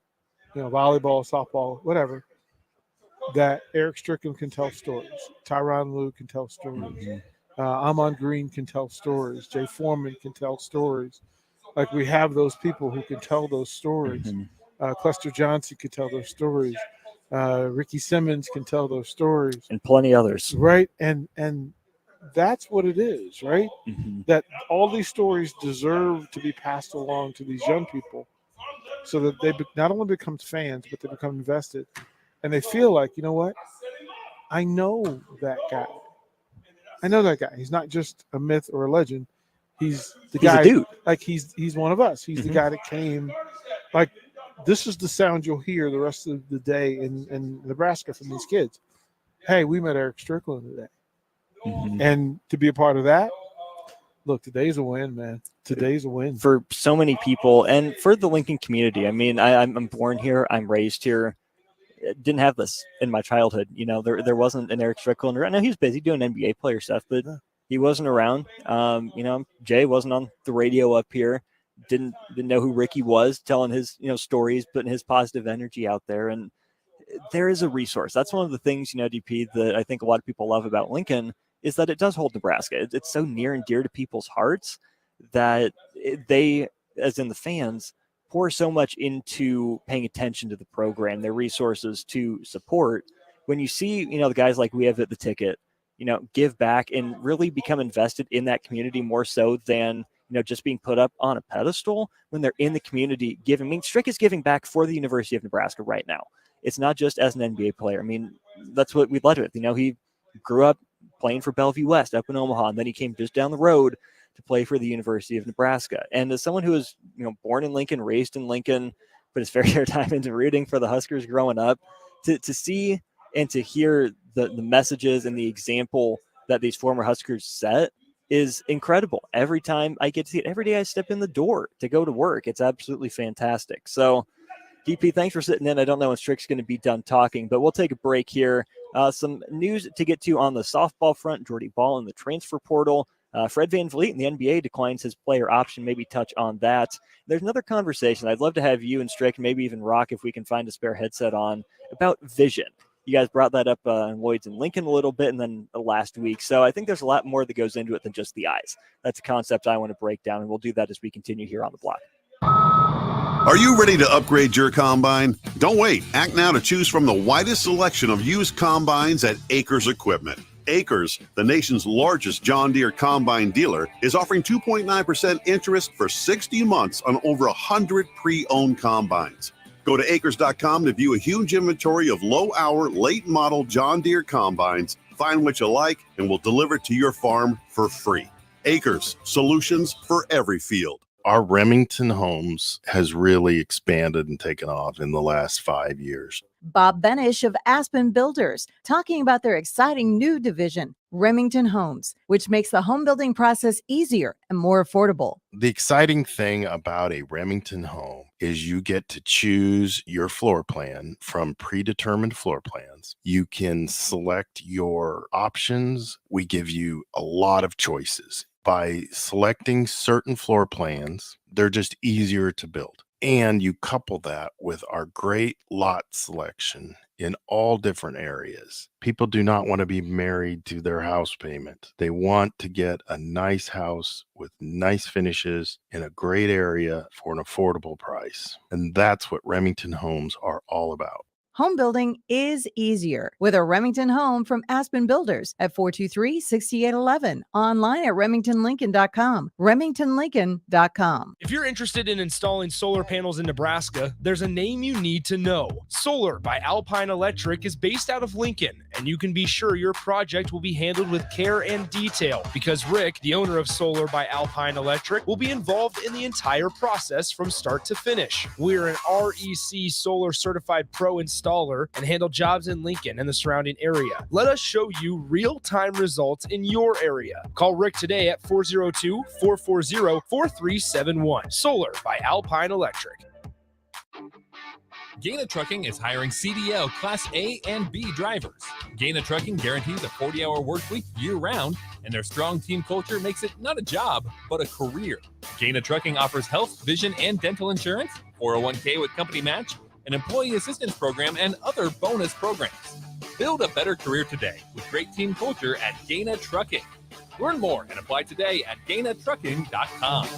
softball, whatever, that Eric Strickland can tell stories. Tyronn Lue can tell stories. Amon Green can tell stories. Jay Foreman can tell stories. We have those people who can tell those stories. Cluster Johnson can tell those stories. Ricky Simmons can tell those stories. And plenty others. Right. And that's what it is, right? That all these stories deserve to be passed along to these young people so that they not only become fans, but they become invested. And they feel like, you know what? I know that guy. He's not just a myth or a legend. He's guy. A dude. He's one of us. He's the guy that came. This is the sound you'll hear the rest of the day in Nebraska from these kids. Hey, we met Eric Strickland today. And to be a part of that, look, today's a win, man. Today's a win. For so many people and for the Lincoln community. I mean, I'm born here. I'm raised here. Didn't have this in my childhood. You know, there wasn't an Eric Strickland. I know he was busy doing NBA player stuff, but he wasn't around. You know, Jay wasn't on the radio up here. Didn't know who Ricky was, telling his, you know, stories, putting his positive energy out there. And there is a resource. That's one of the things, you know, DP, that I think a lot of people love about Lincoln is that it does hold Nebraska. It's so near and dear to people's hearts that they, as in the fans, pour so much into paying attention to the program, their resources to support. When you see, you know, the guys like we have at the Ticket, you know, give back and really become invested in that community more so than, you know, just being put up on a pedestal when they're in the community giving. I mean, Strick is giving back for the University of Nebraska right now. It's not just as an NBA player. I mean, that's what we led with. You know, he grew up playing for Bellevue West up in Omaha, and then he came just down the road to play for the University of Nebraska. And as someone who was, you know, born in Lincoln, raised in Lincoln, put his fair share of time into rooting for the Huskers growing up, to see and to hear the messages and the example that these former Huskers set is incredible. Every time I get to see it, every day I step in the door to go to work, it's absolutely fantastic. So, DP, thanks for sitting in. I don't know when Strick's going to be done talking, but we'll take a break here. Some news to get to on the softball front. Jordy Ball in the transfer portal. Fred VanVleet in the NBA declines his player option. Maybe touch on that. There's another conversation. I'd love to have you and Strick, maybe even Rock, if we can find a spare headset on, about vision. You guys brought that up in Lloyd's and Lincoln a little bit, and then last week. So I think there's a lot more that goes into it than just the eyes. That's a concept I want to break down, and we'll do that as we continue here on the block. Are you ready to upgrade your combine? Don't wait. Act now to choose from the widest selection of used combines at Acres Equipment. Acres, the nation's largest John Deere combine dealer, is offering 2.9% interest for 60 months on over 100 pre-owned combines. Go to acres.com to view a huge inventory of low-hour, late-model John Deere combines. Find what you like, and we'll deliver it to your farm for free. Acres, solutions for every field. Our Remington Homes has really expanded and taken off in the last 5 years. Bob Benish of Aspen Builders, talking about their exciting new division, Remington Homes, which makes the home building process easier and more affordable. The exciting thing about a Remington home is you get to choose your floor plan from predetermined floor plans. You can select your options. We give you a lot of choices. By selecting certain floor plans, they're just easier to build. And you couple that with our great lot selection in all different areas. People do not want to be married to their house payment. They want to get a nice house with nice finishes in a great area for an affordable price. And that's what Remington Homes are all about. Home building is easier with a Remington home from Aspen Builders at 423-6811. Online at remingtonlincoln.com. remingtonlincoln.com. If you're interested in installing solar panels in Nebraska, there's a name you need to know. Solar by Alpine Electric is based out of Lincoln, and you can be sure your project will be handled with care and detail because Rick, the owner of Solar by Alpine Electric, will be involved in the entire process from start to finish. We're an REC Solar Certified Pro installer and handle jobs in Lincoln and the surrounding area. Let us show you real-time results in your area. Call Rick today at 402-440-4371. Solar by Alpine Electric. Gaina Trucking is hiring CDL Class A and B drivers. Gaina Trucking guarantees a 40-hour work week year-round, and their strong team culture makes it not a job, but a career. Gaina Trucking offers health, vision, and dental insurance, 401k with company match, an employee assistance program, and other bonus programs. Build a better career today with great team culture at Gaina Trucking. Learn more and apply today at GainaTrucking.com.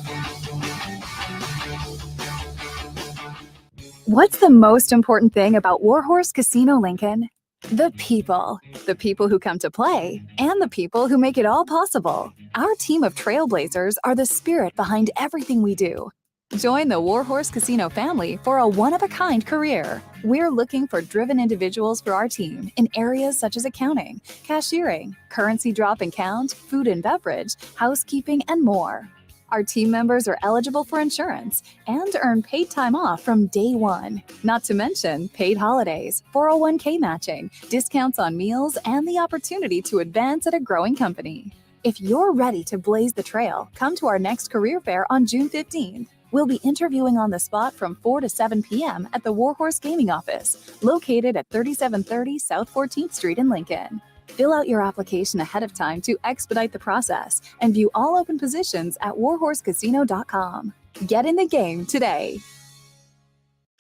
What's the most important thing about Warhorse Casino Lincoln? The people. The people who come to play and the people who make it all possible. Our team of trailblazers are the spirit behind everything we do. Join the Warhorse Casino family for a one-of-a-kind career. We're looking for driven individuals for our team in areas such as accounting, cashiering, currency drop and count, food and beverage, housekeeping, and more. Our team members are eligible for insurance and earn paid time off from day one. Not to mention paid holidays, 401k matching, discounts on meals, and the opportunity to advance at a growing company. If you're ready to blaze the trail, come to our next career fair on June 15th. We'll be interviewing on the spot from 4 to 7 p.m. at the Warhorse Gaming Office, located at 3730 South 14th Street in Lincoln. Fill out your application ahead of time to expedite the process and view all open positions at warhorsecasino.com. Get in the game today.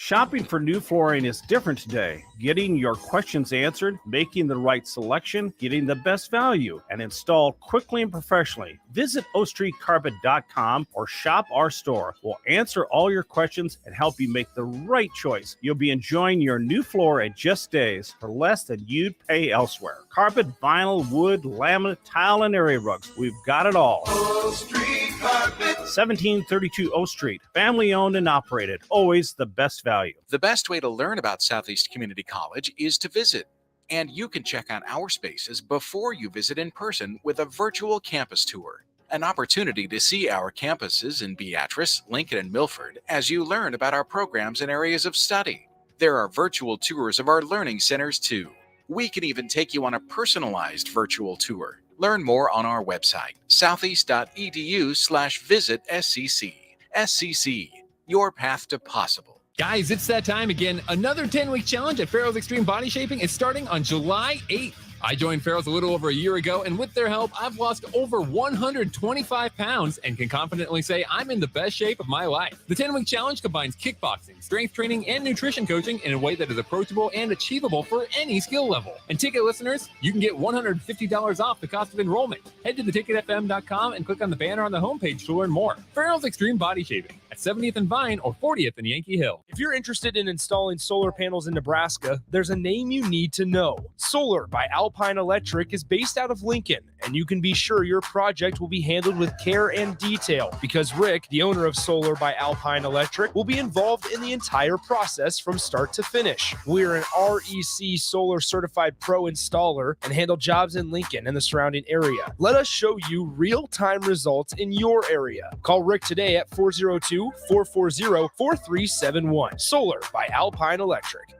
Shopping for new flooring is different today. Getting your questions answered, making the right selection, getting the best value, and installed quickly and professionally. Visit OakStreetCarpet.com or shop our store. We'll answer all your questions and help you make the right choice. You'll be enjoying your new floor in just days for less than you'd pay elsewhere. Carpet, vinyl, wood, laminate, tile, and area rugs. We've got it all. Oak Street Carpet. 1732 O Street. Family owned and operated. Always the best value. The best way to learn about Southeast Community College is to visit. And you can check out our spaces before you visit in person with a virtual campus tour. An opportunity to see our campuses in Beatrice, Lincoln, and Milford as you learn about our programs and areas of study. There are virtual tours of our learning centers too. We can even take you on a personalized virtual tour. Learn more on our website, southeast.edu/visit SCC. SCC, your path to possible. Guys, it's that time again. Another 10-week challenge at Farrell's Extreme Body Shaping is starting on July 8th. I joined Farrell's a little over a year ago, and with their help, I've lost over 125 pounds and can confidently say I'm in the best shape of my life. The 10-week challenge combines kickboxing, strength training, and nutrition coaching in a way that is approachable and achievable for any skill level. And ticket listeners, you can get $150 off the cost of enrollment. Head to theticketfm.com and click on the banner on the homepage to learn more. Farrell's Extreme Body Shaping at 70th and Vine or 40th and Yankee Hill. If you're interested in installing solar panels in Nebraska, there's a name you need to know. Solar by Alpine Electric is based out of Lincoln, and you can be sure your project will be handled with care and detail because Rick, the owner of Solar by Alpine Electric, will be involved in the entire process from start to finish. We're an REC Solar Certified Pro installer and handle jobs in Lincoln and the surrounding area. Let us show you real-time results in your area. Call Rick today at 402-440-4371. Solar by Alpine Electric.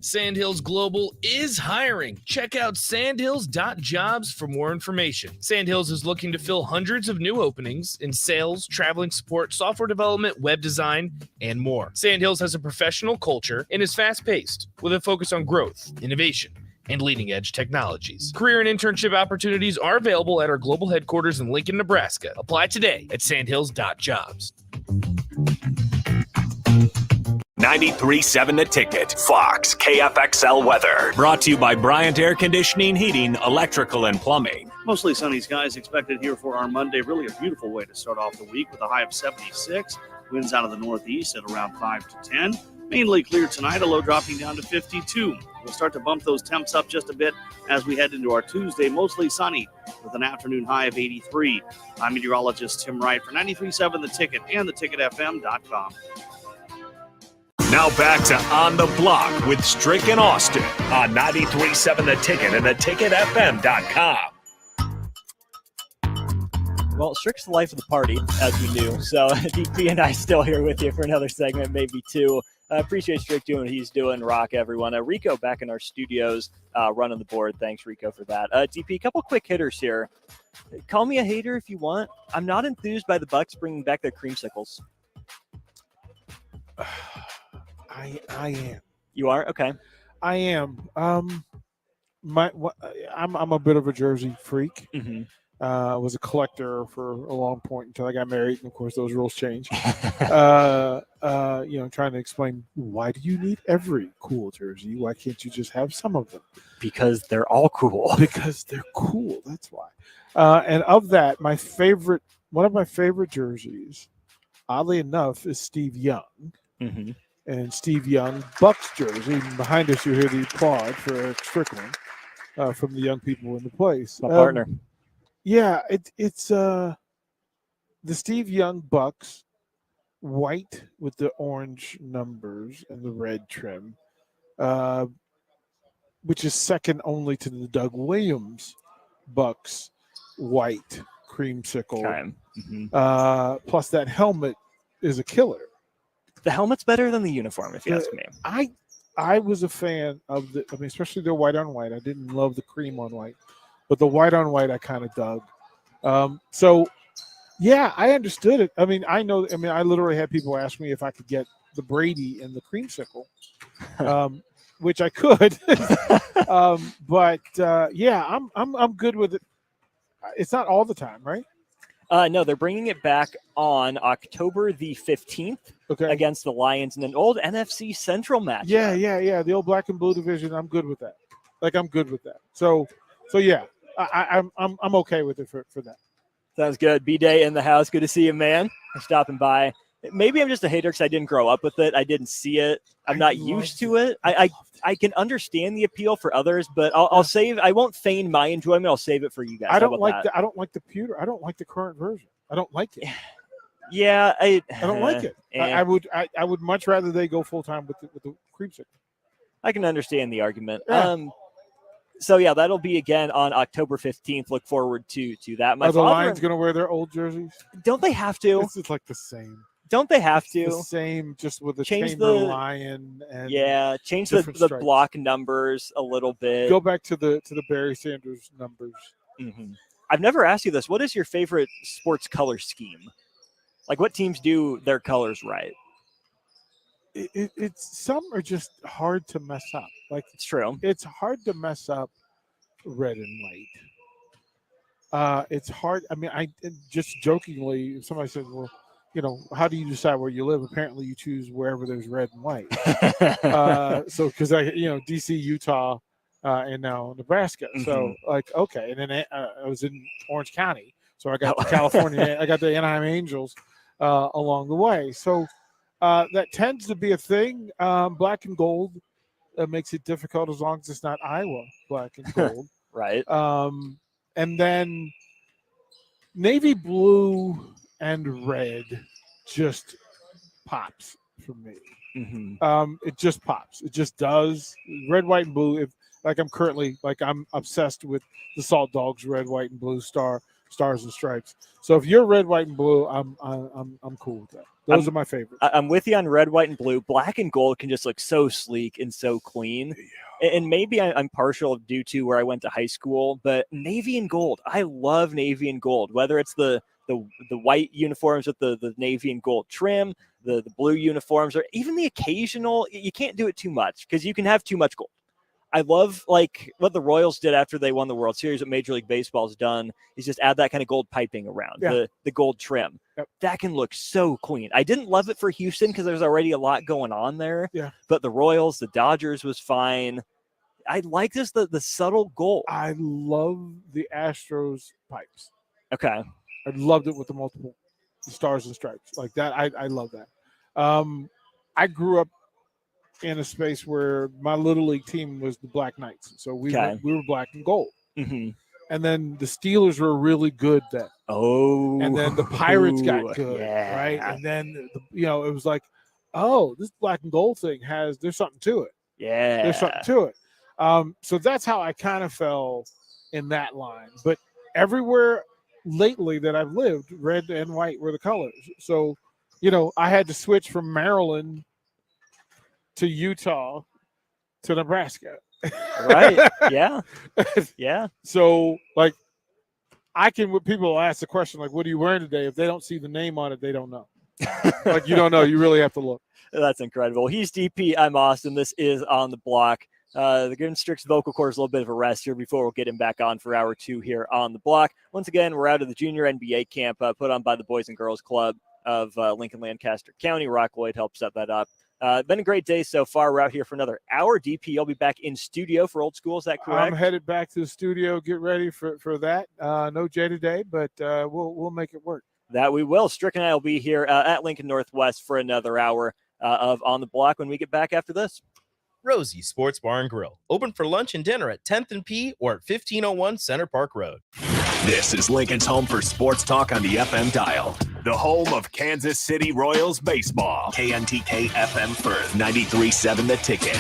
Sandhills Global is hiring. Check out sandhills.jobs for more information. Sandhills is looking to fill hundreds of new openings in sales, traveling support, software development, web design, and more. Sandhills has a professional culture and is fast-paced with a focus on growth, innovation, and leading-edge technologies. Career and internship opportunities are available at our global headquarters in Lincoln, Nebraska. Apply today at sandhills.jobs. 93.7 The Ticket, Fox, KFXL weather. Brought to you by Bryant Air Conditioning, Heating, Electrical, and Plumbing. Mostly sunny skies expected here for our Monday. Really a beautiful way to start off the week with a high of 76. Winds out of the northeast at around 5 to 10. Mainly clear tonight, a low dropping down to 52. We'll start to bump those temps up just a bit as we head into our Tuesday. Mostly sunny with an afternoon high of 83. I'm meteorologist Tim Wright for 93.7 The Ticket and theticketfm.com. Now back to On the Block with Strick and Austin on 93.7 The Ticket and theticketfm.com. Well, Strick's the life of the party, as we knew. So DP and I still here with you for another segment, maybe two. I appreciate Strick doing what he's doing. Rock, everyone. Rico back in our studios running the board. Thanks, Rico, for that. DP, a couple quick hitters here. Call me a hater if you want. I'm not enthused by the Bucks bringing back their creamsicles. I am. You are? Okay. I am. I'm a bit of a jersey freak. Mm-hmm. I was a collector for a long point until I got married, and of course those rules changed. Trying to explain, why do you need every cool jersey? Why can't you just have some of them? Because they're all cool. Because they're cool. That's why. And of that, one of my favorite jerseys, oddly enough, is Steve Young. Mm-hmm. And Steve Young, Bucks jersey. Behind us, you hear the applaud for Eric Strickland from the young people in the place. My partner. Yeah, it's the Steve Young Bucks, white with the orange numbers and the red trim, which is second only to the Doug Williams Bucks white creamsicle. Okay. Mm-hmm. Plus that helmet is a killer. The helmet's better than the uniform, if you ask me. I was a fan of especially their white on white. I didn't love the cream on white, but the white on white I kind of dug. So yeah, I understood it. I literally had people ask me if I could get the Brady and the creamsicle, which I could. Yeah, I'm good with it. It's not all the time, right? No, they're bringing it back on October the 15th against the Lions in an old NFC Central match. Yeah. The old black and blue division. I'm good with that. I'm good with that. So yeah, I'm okay with it for that. Sounds good. B-Day in the house. Good to see you, man. I'm stopping by. Maybe I'm just a hater because I didn't grow up with it. I didn't see it. I'm not used to it. I can understand the appeal for others, but I'll save. I won't feign my enjoyment. I'll save it for you guys. I don't like the pewter. I don't like the current version. I don't like it. Yeah, I don't like it. I would much rather they go full time with the creamsicle. I can understand the argument. Yeah. So yeah, that'll be again on October 15th. Look forward to that. Are the Lions going to wear their old jerseys? Don't they have to? This is like the same. Don't they have to? The same, just with the change chamber lion and change the stripes. block numbers a little bit. Go back to the Barry Sanders numbers. Mm-hmm. I've never asked you this. What is your favorite sports color scheme? Like, what teams do their colors right? It's some are just hard to mess up. Like, it's true. It's hard to mess up red and white. It's hard. I mean, I just jokingly, if somebody says, well, how do you decide where you live? Apparently you choose wherever there's red and white. So, because DC, Utah, and now Nebraska. Mm-hmm. So okay. And then I was in Orange County. So I got to California. I got the Anaheim Angels along the way. So that tends to be a thing. Black and gold makes it difficult as long as it's not Iowa black and gold. Right. And then navy blue and red just pops for me. Mm-hmm. It just pops. It just does. Red, white, and blue. I'm obsessed with the Salt Dogs red, white, and blue stars and stripes. So if you're red, white, and blue, I'm cool with that. Those are my favorites. I'm with you on red, white, and blue. Black and gold can just look so sleek and so clean. Yeah. And maybe I'm partial due to where I went to high school, but navy and gold. I love navy and gold, whether it's the white uniforms with the navy and gold trim, the blue uniforms, or even the occasional. You can't do it too much because you can have too much gold. I love what the Royals did after they won the World Series. What Major League Baseball's done is just add that kind of gold piping around the gold trim. Yep. That can look so clean. I didn't love it for Houston because there's already a lot going on there. Yeah. But the Royals, the Dodgers was fine. I like this the subtle gold. I love the Astros pipes. Okay. I loved it with the multiple stars and stripes like that. I love that. I grew up in a space where my little league team was the Black Knights, so we were black and gold. Mm-hmm. And then the Steelers were really good then. Oh, and then the Pirates got good, right? And then it was like, oh, this black and gold thing there's something to it. Yeah, there's something to it. So that's how I kind of fell in that line. But everywhere lately that I've lived, red and white were the colors. So, I had to switch from Maryland to Utah to Nebraska. Right. Yeah. Yeah. So when people ask the question, like, what are you wearing today? If they don't see the name on it, they don't know. You don't know. You really have to look. That's incredible. He's DP. I'm Austin. This is On the Block. The Grim Strix vocal cords a little bit of a rest here before we'll get him back on for hour 2 here on the block. Once again, we're out of the junior NBA camp put on by the Boys and Girls Club of Lincoln Lancaster County. Rock Lloyd helped set that up. Been a great day so far. We're out here for another hour. DP, I'll be back in studio for Old School. Is that correct? I'm headed back to the studio. Get ready for that. No Jay today, but we'll make it work. That we will. Strick and I will be here at Lincoln Northwest for another hour of On the Block when we get back after this. Rosie Sports Bar and Grill, open for lunch and dinner at 10th and P or at 1501 Center Park Road. This is Lincoln's home for sports talk on the FM dial. The home of Kansas City Royals baseball. KNTK FM Firth, 93.7 The Ticket.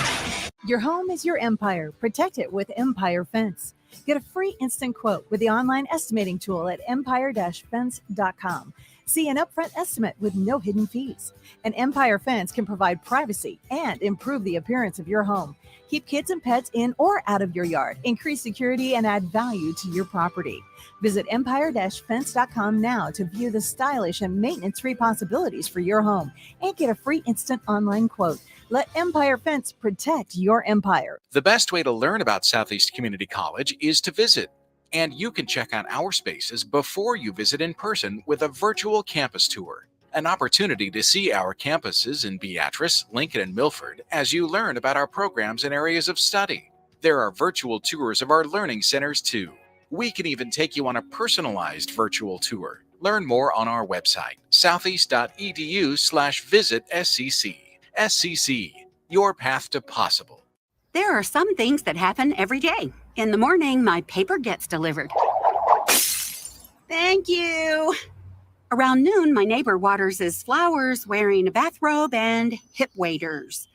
Your home is your empire. Protect it with Empire Fence. Get a free instant quote with the online estimating tool at empire-fence.com. See an upfront estimate with no hidden fees. An Empire Fence can provide privacy and improve the appearance of your home. Keep kids and pets in or out of your yard. Increase security and add value to your property. Visit empire-fence.com now to view the stylish and maintenance-free possibilities for your home and get a free instant online quote. Let Empire Fence protect your empire. The best way to learn about Southeast Community College is to visit. And you can check out our spaces before you visit in person with a virtual campus tour. An opportunity to see our campuses in Beatrice, Lincoln, and Milford as you learn about our programs and areas of study. There are virtual tours of our learning centers too. We can even take you on a personalized virtual tour. Learn more on our website, southeast.edu/visit SCC. SCC, your path to possible. There are some things that happen every day. In the morning, my paper gets delivered. Thank you. Around noon, my neighbor waters his flowers wearing a bathrobe and hip waders.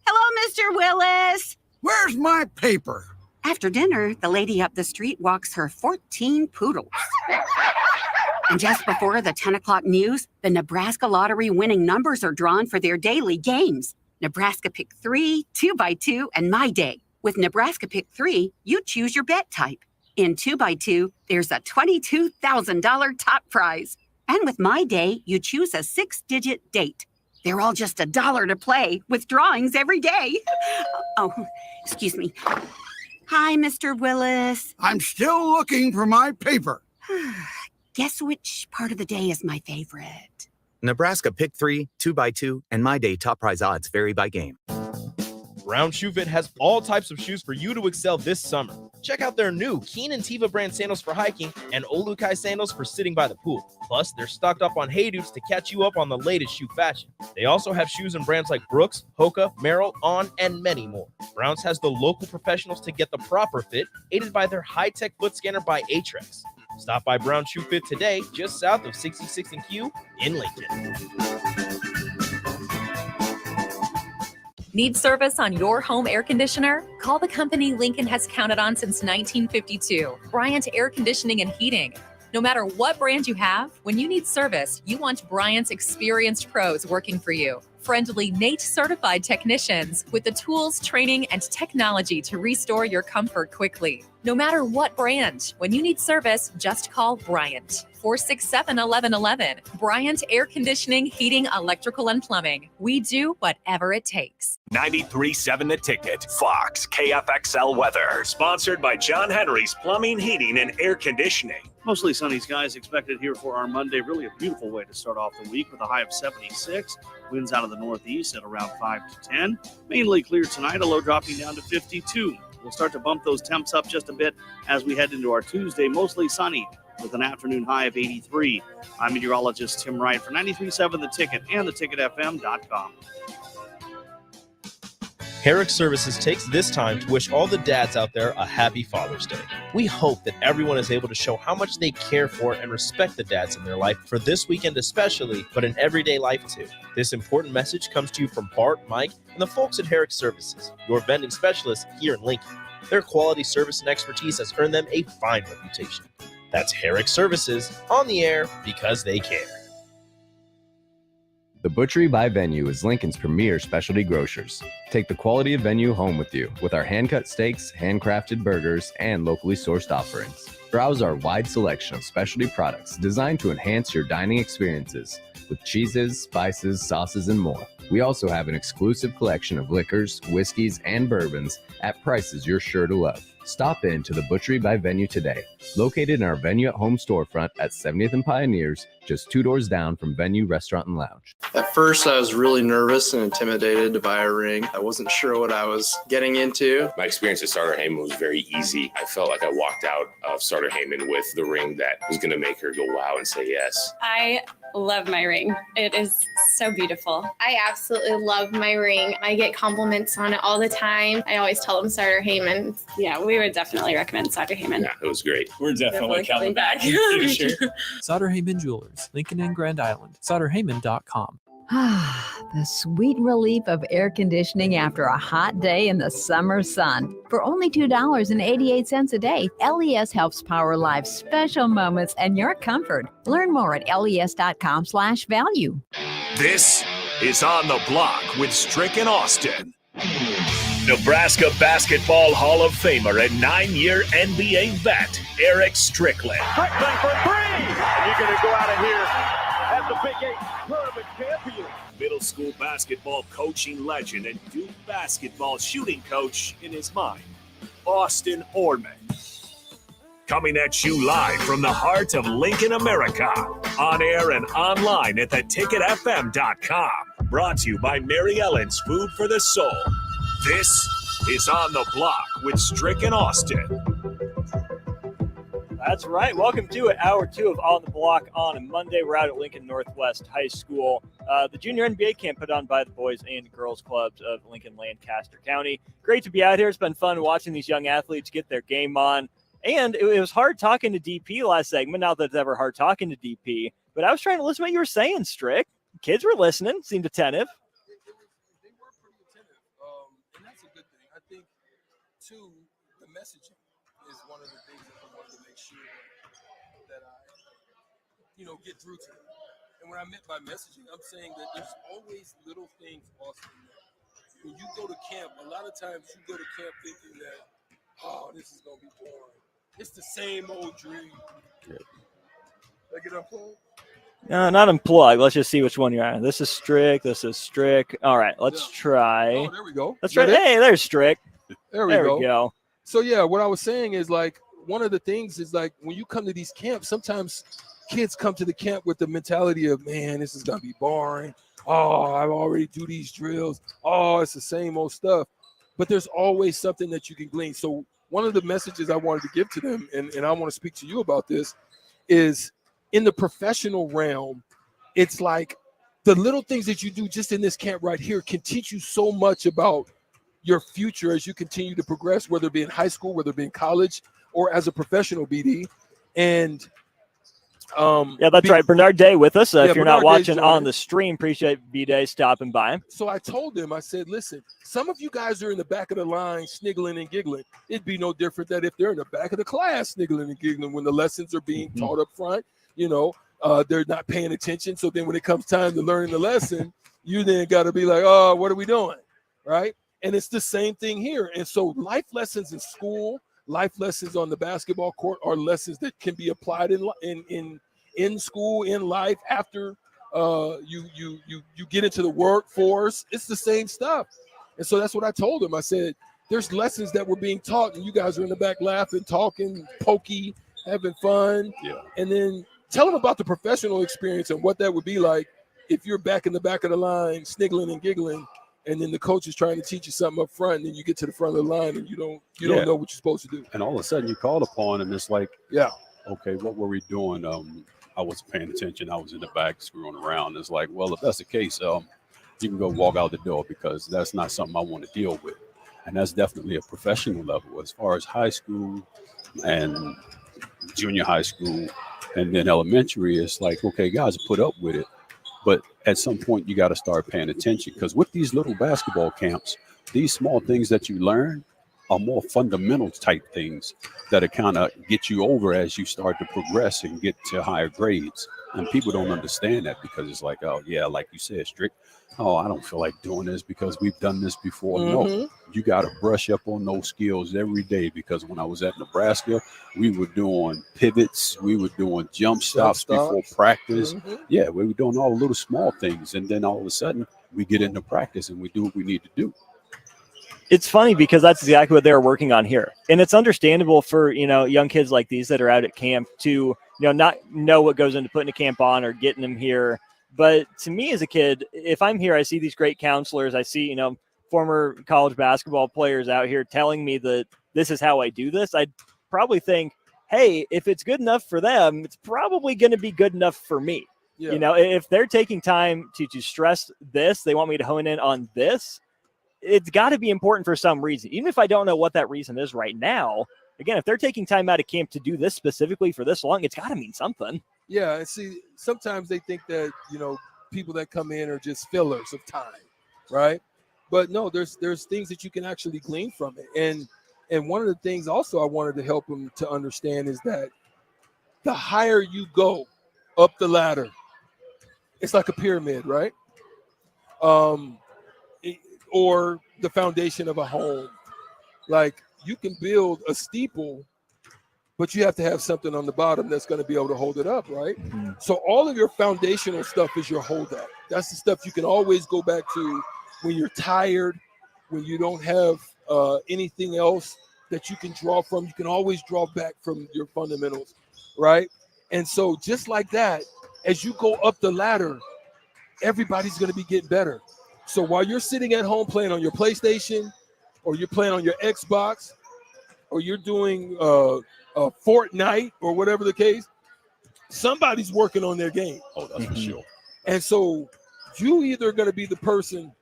Hello, Mr. Willis. Where's my paper? After dinner, the lady up the street walks her 14 poodles. And just before the 10 o'clock news, the Nebraska Lottery winning numbers are drawn for their daily games. Nebraska Pick 3, 2x2, and My Day. With Nebraska Pick 3, you choose your bet type. In 2x2, there's a $22,000 top prize. And with My Day, you choose a 6-digit date. They're all just $1 to play, with drawings every day. Oh, excuse me. Hi, Mr. Willis. I'm still looking for my paper. Guess which part of the day is my favorite? Nebraska Pick 3, 2x2, and My Day top prize odds vary by game. Brown Shoe Fit has all types of shoes for you to excel this summer. Check out their new Keen and Tiva brand sandals for hiking and Olukai sandals for sitting by the pool. Plus, they're stocked up on Hey Dudes to catch you up on the latest shoe fashion. They also have shoes in brands like Brooks, Hoka, Merrell, On, and many more. Browns has the local professionals to get the proper fit, aided by their high-tech foot scanner by Aetrex. Stop by Brown Shoe Fit today, just south of 66th and Q in Lincoln. Need service on your home air conditioner? Call the company Lincoln has counted on since 1952, Bryant Air Conditioning and Heating. No matter what brand you have, when you need service, you want Bryant's experienced pros working for you. Friendly NATE certified technicians with the tools, training, and technology to restore your comfort quickly. No matter what brand, when you need service, just call Bryant. 467-1111. Bryant Air Conditioning, Heating, Electrical, and Plumbing. We do whatever it takes. 93.7 The Ticket. Fox KFXL weather. Sponsored by John Henry's Plumbing, Heating, and Air Conditioning. Mostly sunny skies expected here for our Monday. Really a beautiful way to start off the week with a high of 76. Winds out of the northeast at around 5 to 10. Mainly clear tonight, a low dropping down to 52. We'll start to bump those temps up just a bit as we head into our Tuesday. Mostly sunny with an afternoon high of 83. I'm meteorologist Tim Wright for 93.7 The Ticket and theticketfm.com. Herrick Services takes this time to wish all the dads out there a happy Father's Day. We hope that everyone is able to show how much they care for and respect the dads in their life for this weekend especially, but in everyday life too. This important message comes to you from Bart, Mike, and the folks at Herrick Services, your vending specialists here in Lincoln. Their quality service and expertise has earned them a fine reputation. That's Herrick Services, on the air because they care. The Butchery by Venue is Lincoln's premier specialty grocers. Take the quality of Venue home with you with our hand-cut steaks, handcrafted burgers, and locally sourced offerings. Browse our wide selection of specialty products designed to enhance your dining experiences with cheeses, spices, sauces, and more. We also have an exclusive collection of liquors, whiskeys, and bourbons at prices you're sure to love. Stop in to the Butchery by Venue today, located in our Venue at Home storefront at 70th and Pioneers, just 2 doors down from Venue Restaurant and Lounge. At first, I was really nervous and intimidated to buy a ring. I wasn't sure what I was getting into. My experience at Starter Heyman was very easy. I felt like I walked out of Starter Heyman with the ring that was going to make her go wow and say yes. I love my ring. It is so beautiful. I absolutely love my ring. I get compliments on it all the time. I always tell them Starter Heyman. Yeah, we would definitely recommend Starter Heyman. Yeah, it was great. We're definitely coming back. Sutter Heyman Jewelers, Lincoln and Grand Island. SutterHeyman.com. The sweet relief of air conditioning after a hot day in the summer sun. For only $2.88 a day, LES helps power life's special moments and your comfort. Learn more at les.com/value. This is On the Block with Strick and Austin. Nebraska Basketball Hall of Famer and 9-year NBA vet, Eric Strickland. Strickland for three! And you're going to go out of here as the Big 8 tournament champion. Middle school basketball coaching legend and Duke basketball shooting coach in his mind, Austin Orman. Coming at you live from the heart of Lincoln, America. On air and online at theticketfm.com. Brought to you by Mary Ellen's Food for the Soul. This is On the Block with Strick and Austin. That's right. Welcome to Hour 2 of On the Block on a Monday. We're out at Lincoln Northwest High School. The Junior NBA camp put on by the boys and girls clubs of Lincoln Lancaster County. Great to be out here. It's been fun watching these young athletes get their game on. And it was hard talking to DP last segment. Not that it's ever hard talking to DP, but I was trying to listen to what you were saying, Strick. Kids were listening, seemed attentive. They were pretty attentive, and that's a good thing. I think, too, the messaging is one of the things that I wanted to make sure that I, get through to them. And what I meant by messaging, I'm saying that there's always little things, Austin, that when you go to camp, a lot of times you go to camp thinking that, oh, this is going to be boring. It's the same old dream. Did I get unplugged? No, not unplugged. Let's just see which one you're on. This is Strick. This is Strick. All right, let's try. Oh, there we go. Let's try. Hey, there's Strick. There we go. So, yeah, what I was saying is, like, one of the things is, like, when you come to these camps, sometimes kids come to the camp with the mentality of, man, this is going to be boring. Oh, I already do these drills. Oh, it's the same old stuff. But there's always something that you can glean. So one of the messages I wanted to give to them, and I want to speak to you about this, is in the professional realm, it's like the little things that you do just in this camp right here can teach you so much about your future as you continue to progress, whether it be in high school, whether it be in college, or as a professional, BD. And yeah, that's right. Bernard Day with us. If you're Bernard not watching Day's on the stream, appreciate B-Day stopping by. So I told them, I said, listen, some of you guys are in the back of the line sniggling and giggling. It'd be no different that if they're in the back of the class sniggling and giggling when the lessons are being taught up front, they're not paying attention. So then when it comes time to learning the lesson, you then got to be like, oh, what are we doing? Right? And it's the same thing here. And so life lessons in school, life lessons on the basketball court are lessons that can be applied in school, in life, after you get into the workforce. It's the same stuff. And so that's what I told them. I said, there's lessons that were being taught, and you guys are in the back laughing, talking, pokey, having fun. Yeah. And then tell them about the professional experience and what that would be like if you're back in the back of the line, sniggling and giggling, and then the coach is trying to teach you something up front, and then you get to the front of the line and you don't know what you're supposed to do. And all of a sudden you called upon, and it's like, yeah, okay, what were we doing? I wasn't paying attention. I was in the back screwing around. It's like, well, if that's the case, you can go walk out the door, because that's not something I want to deal with. And that's definitely a professional level. As far as high school and junior high school and then elementary, it's like, okay, guys put up with it. But at some point, you got to start paying attention, because with these little basketball camps, these small things that you learn are more fundamental type things that kind of get you over as you start to progress and get to higher grades. And people don't understand that, because it's like, oh, yeah, like you said, Strick, oh, I don't feel like doing this because we've done this before. No, you got to brush up on those skills every day, because when I was at Nebraska, we were doing pivots. We were doing jump stops before practice. Yeah, we were doing all the little small things. And then all of a sudden we get into practice and we do what we need to do. It's funny because that's exactly what they're working on here. And it's understandable for, young kids like these that are out at camp to, not know what goes into putting a camp on or getting them here. But to me as a kid, if I'm here, I see these great counselors. I see, former college basketball players out here telling me that this is how I do this. I'd probably think, hey, if it's good enough for them, it's probably going to be good enough for me. Yeah. If they're taking time to stress this, they want me to hone in on this, it's got to be important for some reason. Even if I don't know what that reason is right now, again, if they're taking time out of camp to do this specifically for this long, it's got to mean something. Yeah, and see, sometimes they think that, people that come in are just fillers of time, right? But no, there's things that you can actually glean from it. And one of the things also I wanted to help them to understand is that the higher you go up the ladder, it's like a pyramid, right? Or the foundation of a home. Like, you can build a steeple, but you have to have something on the bottom that's going to be able to hold it up, right? So all of your foundational stuff is your hold up. That's the stuff you can always go back to when you're tired, when you don't have anything else that you can draw from. You can always draw back from your fundamentals, right? And so just like that, as you go up the ladder, everybody's going to be getting better. So while you're sitting at home playing on your PlayStation, or you're playing on your Xbox, or you're doing Fortnite or whatever the case, somebody's working on their game. Oh, that's for sure. And so you either going to be the person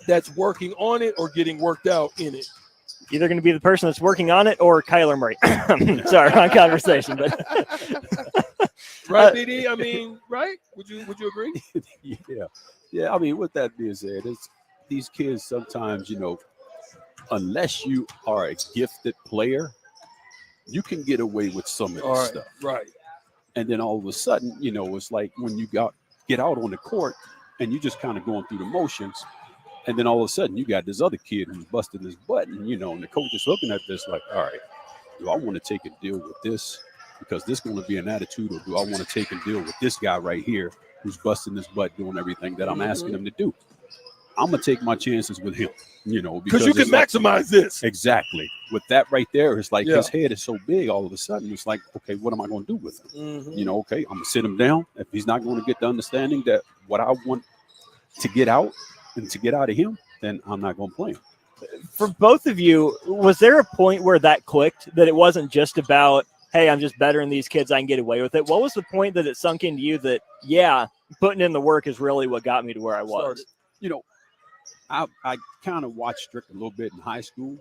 that's working on it or getting worked out in it. Either going to be the person that's working on it or Kyler Murray. Sorry, wrong conversation, but right, BD? I mean, right? Would you agree? Yeah. I mean, with that being said, it's these kids sometimes, unless you are a gifted player, you can get away with some of this stuff. Right. And then all of a sudden, it's like when you get out on the court and you just kind of going through the motions. And then all of a sudden you got this other kid who's busting his butt, and and the coach is looking at this like, all right, do I want to take and deal with this because this is going to be an attitude, or do I want to take and deal with this guy right here who's busting his butt doing everything that I'm asking him to do? I'm gonna take my chances with him, because you can maximize this. Exactly. With that right there, it's like his head is so big. All of a sudden, it's like, okay, what am I going to do with him? Okay, I'm gonna sit him down. If he's not going to get the understanding that what I want to get out and to get out of him, then I'm not going to play him. For both of you, was there a point where that clicked, that it wasn't just about, hey, I'm just better than these kids, I can get away with it? What was the point that it sunk into you that, yeah, putting in the work is really what got me to where I was? I kind of watched Strick a little bit in high school,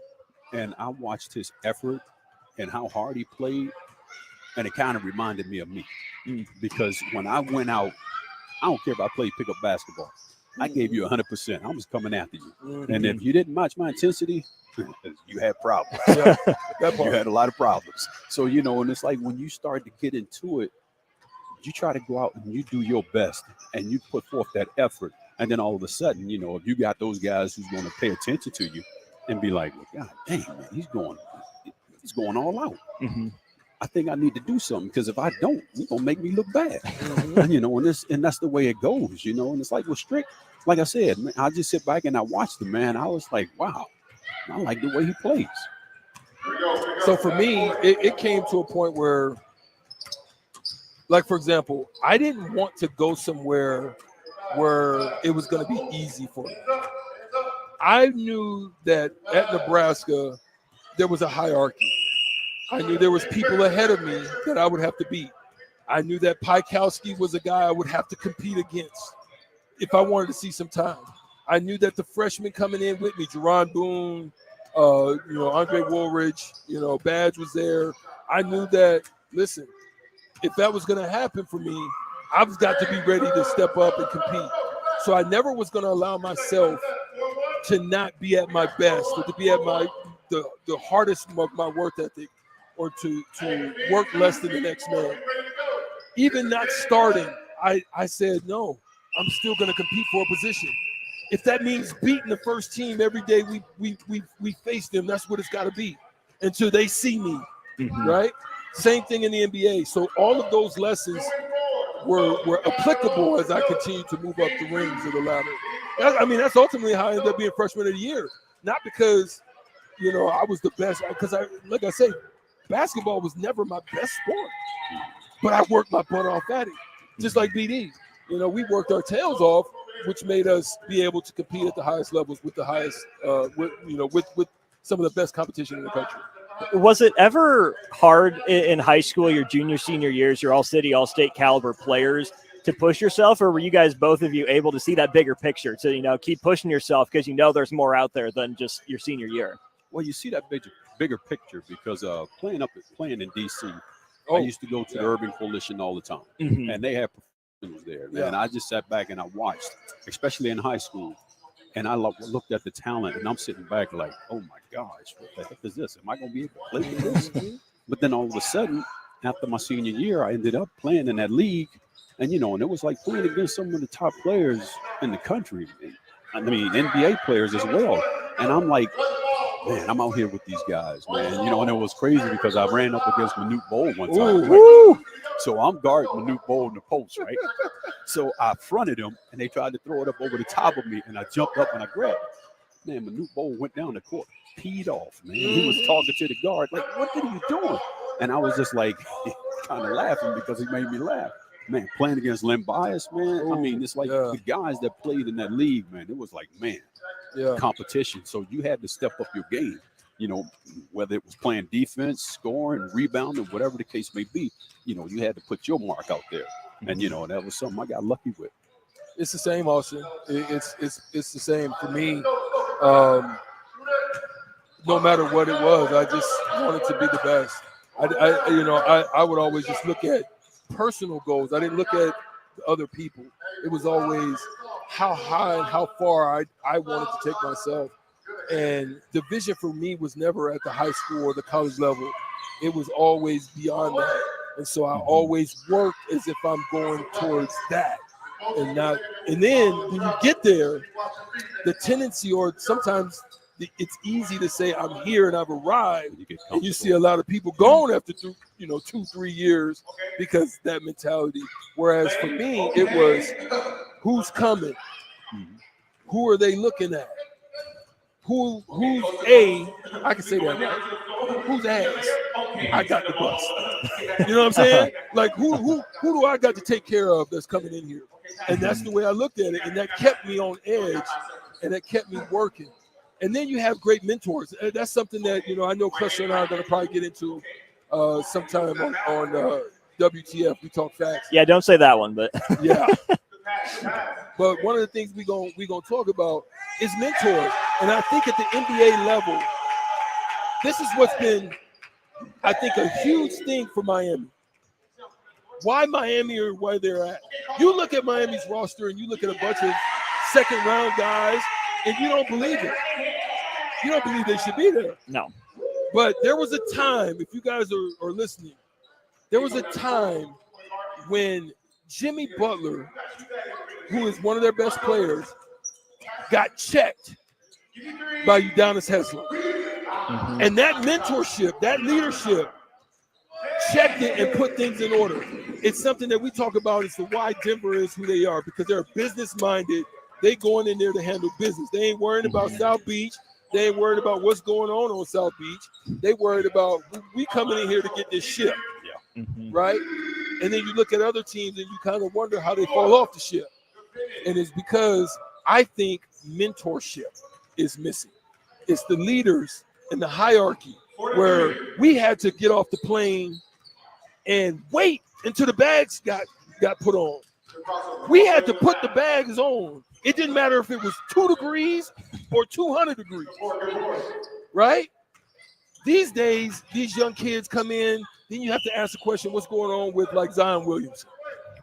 and I watched his effort and how hard he played, and it kind of reminded me of me. Because when I went out, I don't care if I played pickup basketball. I gave you 100%. I was coming after you. And if you didn't match my intensity, you had problems. You had a lot of problems. So, and it's like when you start to get into it, you try to go out and you do your best and you put forth that effort. And then all of a sudden, if you got those guys who's going to pay attention to you and be like, well, God dang, man, he's going all out. I think I need to do something, because if I don't, it's going to make me look bad. And that's the way it goes, and it's like with Strick, like I said, man, I just sit back and I watched him, man. I was like, wow, I like the way he plays. So for me, it came to a point where, like, for example, I didn't want to go somewhere where it was going to be easy for me. I knew that at Nebraska, there was a hierarchy. I knew there was people ahead of me that I would have to beat. I knew that Pikowski was a guy I would have to compete against if I wanted to see some time. I knew that the freshmen coming in with me, Jerron Boone, Andre Woolridge, Badge was there. I knew that, listen, if that was going to happen for me, I've got to be ready to step up and compete. So I never was going to allow myself to not be at my best, or to be at the hardest of my work ethic, or to work less than the next man. Even not starting, I said, no, I'm still going to compete for a position. If that means beating the first team every day we face them, that's what it's got to be until they see me, right? Same thing in the NBA. So all of those lessons were applicable as I continued to move up the rings of the ladder. That's ultimately how I ended up being freshman of the year. Not because, I was the best, because like I say, basketball was never my best sport, but I worked my butt off at it. Just like BD, we worked our tails off, which made us be able to compete at the highest levels with the highest, with some of the best competition in the country. Was it ever hard in high school, your junior, senior years, your all-city, all-state caliber players, to push yourself, or were you guys, both of you, able to see that bigger picture to, keep pushing yourself because there's more out there than just your senior year? Well, you see that bigger picture because playing in D.C., I used to go to the Urban Coalition all the time, and they had was there, man. I just sat back and I watched, especially in high school. And I looked at the talent, and I'm sitting back like, oh, my gosh, what the heck is this? Am I going to be able to play with this? But then all of a sudden, after my senior year, I ended up playing in that league. And, and it was like playing against some of the top players in the country. I mean, NBA players as well. And I'm like, man, I'm out here with these guys, man. And it was crazy because I ran up against Manute Bol one time. Right? So I'm guarding Manute Bol in the post, right? So I fronted him, and they tried to throw it up over the top of me, and I jumped up and I grabbed it. Man, Manute Bol went down the court, peed off, man. He was talking to the guard, like, what are you doing? And I was just like kind of laughing because he made me laugh. Man, playing against Len Bias, man. I mean, it's like the guys that played in that league, man. It was like, man, competition. So you had to step up your game, whether it was playing defense, scoring, rebounding, whatever the case may be. You had to put your mark out there. And, that was something I got lucky with. It's the same, Austin. It's the same for me. No matter what it was, I just wanted to be the best. I would always just look at personal goals. I didn't look at other people. It was always how high and how far I wanted to take myself. And the vision for me was never at the high school or the college level. It was always beyond that. And so I always worked as if I'm going towards that. And then when you get there, the tendency, or sometimes it's easy to say I'm here and I've arrived, and you see a lot of people gone after 2-3 years because that mentality. Whereas for me, it was who's coming, who are they looking at, who's I can say that, right? Who's ass? I got the bus. You know what I'm saying? Like who do I got to take care of that's coming in here? And that's the way I looked at it, and that kept me on edge, and that kept me working. And then you have great mentors. That's something that, I know Crusher and I are going to probably get into sometime on WTF. We talk facts. Yeah, don't say that one, but. Yeah. But one of the things we gonna talk about is mentors. And I think at the NBA level, this is what's been, I think, a huge thing for Miami. Why Miami or where they're at. You look at Miami's roster and you look at a bunch of second-round guys, and you don't believe it. You don't believe they should be there. No. But there was a time, if you guys are listening, there was a time when Jimmy Butler, who is one of their best players, got checked by Udonis Haslem. Mm-hmm. And that mentorship, that leadership, checked it and put things in order. It's something that we talk about as to why Denver is who they are, because they're business-minded. They going in there to handle business. They ain't worried about South Beach. They ain't worried about what's going on South Beach. They worried about we coming in here to get this ship, right? And then you look at other teams and you kind of wonder how they fall off the ship. And it's because I think mentorship is missing. It's the leaders and the hierarchy where we had to get off the plane and wait until the bags got put on. We had to put the bags on. It didn't matter if it was 2 degrees or 200 degrees, right? These days, these young kids come in, then you have to ask the question, what's going on with like Zion Williamson?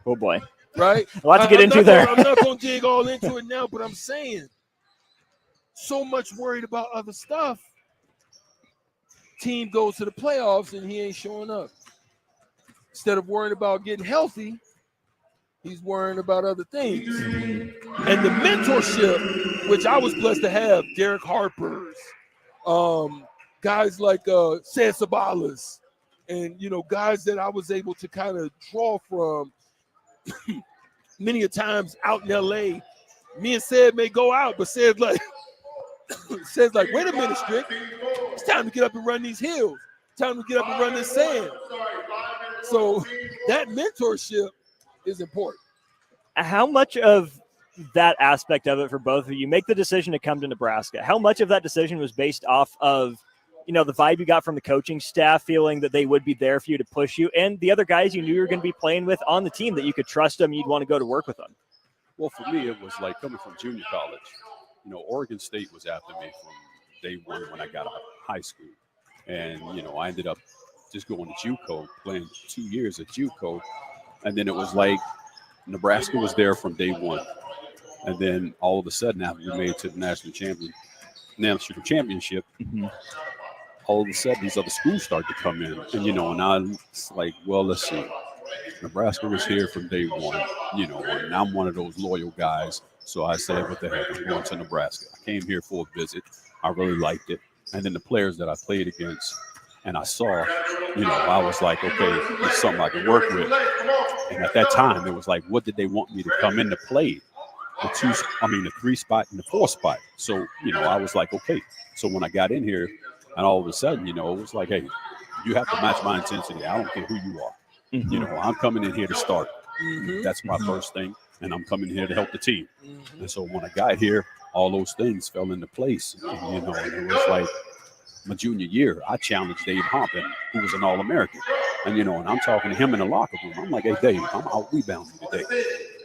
Oh boy. Right? A lot to get into there. I'm not going to dig all into it now, but I'm saying so much worried about other stuff. Team goes to the playoffs and he ain't showing up. Instead of worrying about getting healthy, he's worrying about other things. And the mentorship, which I was blessed to have, Derek Harper's, guys like Seth Sabalas, and, guys that I was able to kind of draw from many a times out in L.A. Me and Sid may go out, but Sid's like, wait a minute, Strick. It's time to get up and run these hills. Time to get up and run this sand. So that mentorship is important. How much of that aspect of it for both of you make the decision to come to Nebraska? How much of that decision was based off of, the vibe you got from the coaching staff, feeling that they would be there for you to push you, and the other guys you knew you were going to be playing with on the team that you could trust them, you'd want to go to work with them? Well, for me, it was like coming from junior college. Oregon State was after me from day one when I got out of high school. And, I ended up just going to JUCO, playing 2 years at JUCO. And then it was like, Nebraska was there from day one. And then all of a sudden, after we made it to the national championship, all of a sudden these other schools started to come in. And, and I was like, well, let's see. Nebraska was here from day one, and I'm one of those loyal guys. So I said, what the heck, I'm going to Nebraska. I came here for a visit. I really liked it. And then the players that I played against and I saw, I was like, okay, it's something I can work with. And at that time, it was like, what did they want me to come in to play? The 3 spot and the 4 spot. So, I was like, okay. So when I got in here, and all of a sudden, it was like, hey, you have to match my intensity. I don't care who you are. I'm coming in here to start. That's my first thing. And I'm coming here to help the team. And so when I got here, all those things fell into place. And, and it was like my junior year, I challenged Dave Hompin, who was an All-American. And, and I'm talking to him in the locker room. I'm like, hey, Dave, I'm out rebounding today.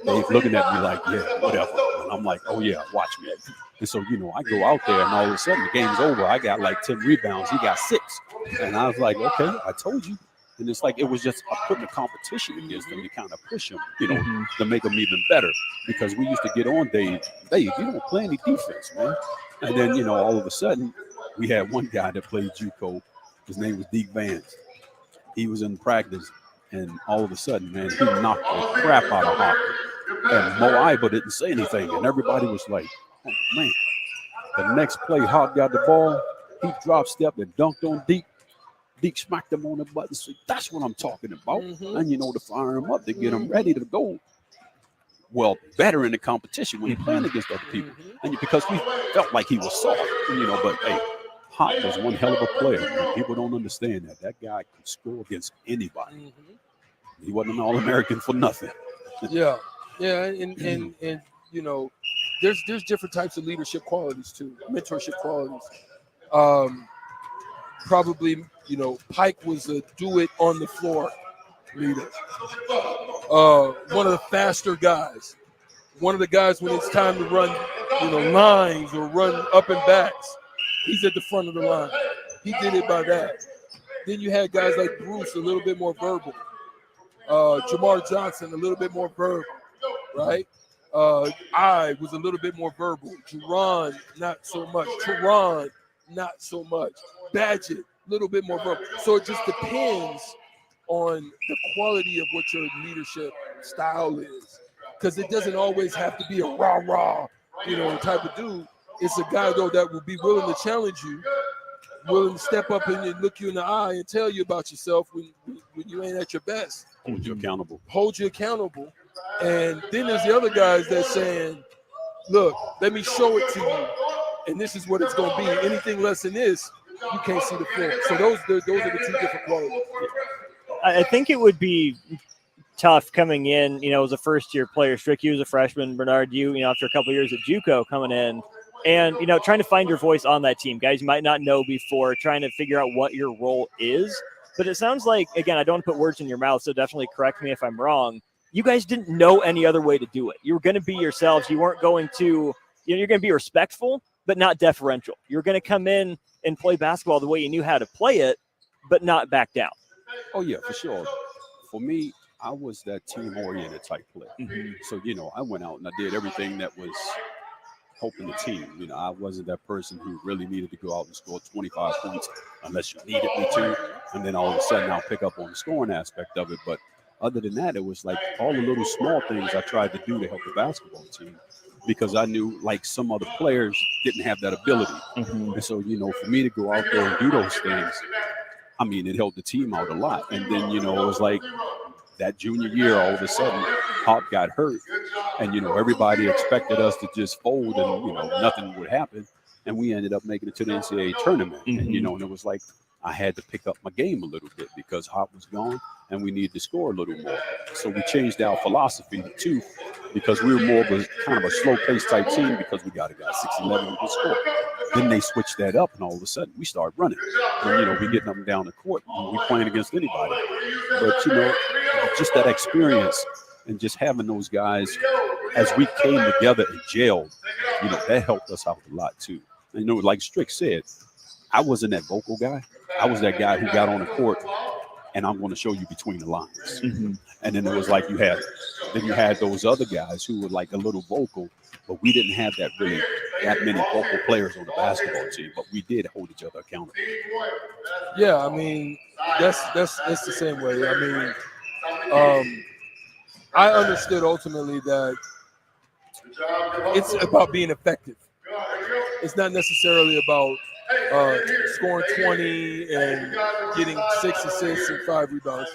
Dave looking at me like, yeah, whatever. And I'm like, oh, yeah, watch me. And so, I go out there, and all of a sudden the game's over. I got like 10 rebounds. He got 6. And I was like, okay, I told you. And it's like it was just putting a competition against them to kind of push them, to make them even better. Because we used to get on Dave, you don't play any defense, man. And then, all of a sudden, we had one guy that played JUCO. His name was Deke Vance. He was in practice, and all of a sudden, man, he knocked the crap out of Hop. And Mo Iba didn't say anything, and everybody was like, oh, man. The next play, Hop got the ball. He drop stepped and dunked on Deke. Deke smacked him on the button. So that's what I'm talking about. And, to fire him up, to get him ready to go. Well, better in the competition when you're playing against other people. And because we felt like he was soft, but hey, Hop was one hell of a player. Man. People don't understand that. That guy could score against anybody. He wasn't an All-American for nothing. Yeah. And there's different types of leadership qualities too, mentorship qualities. Probably, Pike was a do-it-on-the-floor leader. One of the faster guys. One of the guys when it's time to run, lines or run up and backs, he's at the front of the line. He did it by that. Then you had guys like Bruce, a little bit more verbal. Jamar Johnson, a little bit more verbal, right? I was a little bit more verbal. Jerron, not so much. Teron, not so much. Badgett, a little bit more verbal. So it just depends on the quality of what your leadership style is. Because it doesn't always have to be a rah-rah, type of dude. It's a guy, though, that will be willing to challenge you, willing to step up and look you in the eye and tell you about yourself when you ain't at your best. Hold you accountable. And then there's the other guys that's saying, look, let me show it to you. And this is what it's going to be. Anything less than this, you can't see the floor. So those are the 2 different qualities. I think it would be tough coming in, as a first-year player. Strick, you as a freshman. Bernard, you after a couple of years at JUCO coming in. And, trying to find your voice on that team. Guys you might not know before, trying to figure out what your role is. But it sounds like, again, I don't want to put words in your mouth, so definitely correct me if I'm wrong. You guys didn't know any other way to do it. You were going to be yourselves. You weren't going to, you're going to be respectful, but not deferential. You're going to come in and play basketball the way you knew how to play it, but not back down. Oh, yeah, for sure. For me, I was that team-oriented type player. So, I went out and I did everything that was helping the team. I wasn't that person who really needed to go out and score 25 points unless you needed me to. And then all of a sudden I'll pick up on the scoring aspect of it. But other than that, it was like all the little small things I tried to do to help the basketball team because I knew like some other players didn't have that ability. And so, for me to go out there and do those things, it helped the team out a lot. And then, it was like that junior year, all of a sudden, Hop got hurt. And, everybody expected us to just fold and, nothing would happen. And we ended up making it to the NCAA tournament. And, and it was like I had to pick up my game a little bit because Hop was gone and we needed to score a little more. So we changed our philosophy too because we were more of a kind of a slow-paced type team because we got a guy 6'11" who could score. Then they switched that up and all of a sudden we started running. And, we getting up and down the court and we playing against anybody. But, just that experience and just having those guys as we came together and gelled, that helped us out a lot too. And, like Strick said, I wasn't that vocal guy. I was that guy who got on the court and I'm going to show you between the lines. And then it was like you had Then you had those other guys who were like a little vocal, but we didn't have that many vocal players on the basketball team, but we did hold each other accountable. Yeah, I mean, that's the same way. I mean, I understood ultimately that it's about being effective. It's not necessarily about scoring 20 and getting 6 assists and 5 rebounds.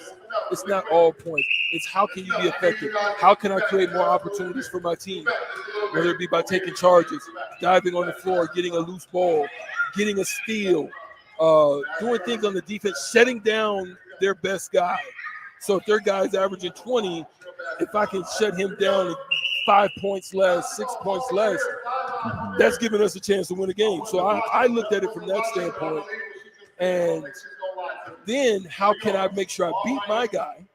It's not all points. It's how can you be effective? How can I create more opportunities for my team? Whether it be by taking charges, diving on the floor, getting a loose ball, getting a steal, doing things on the defense, shutting down their best guy. So if their guy's averaging 20, if I can shut him down 5 points less, 6 points less, that's giving us a chance to win a game. So I looked at it from that standpoint. And then how can I make sure I beat my guy?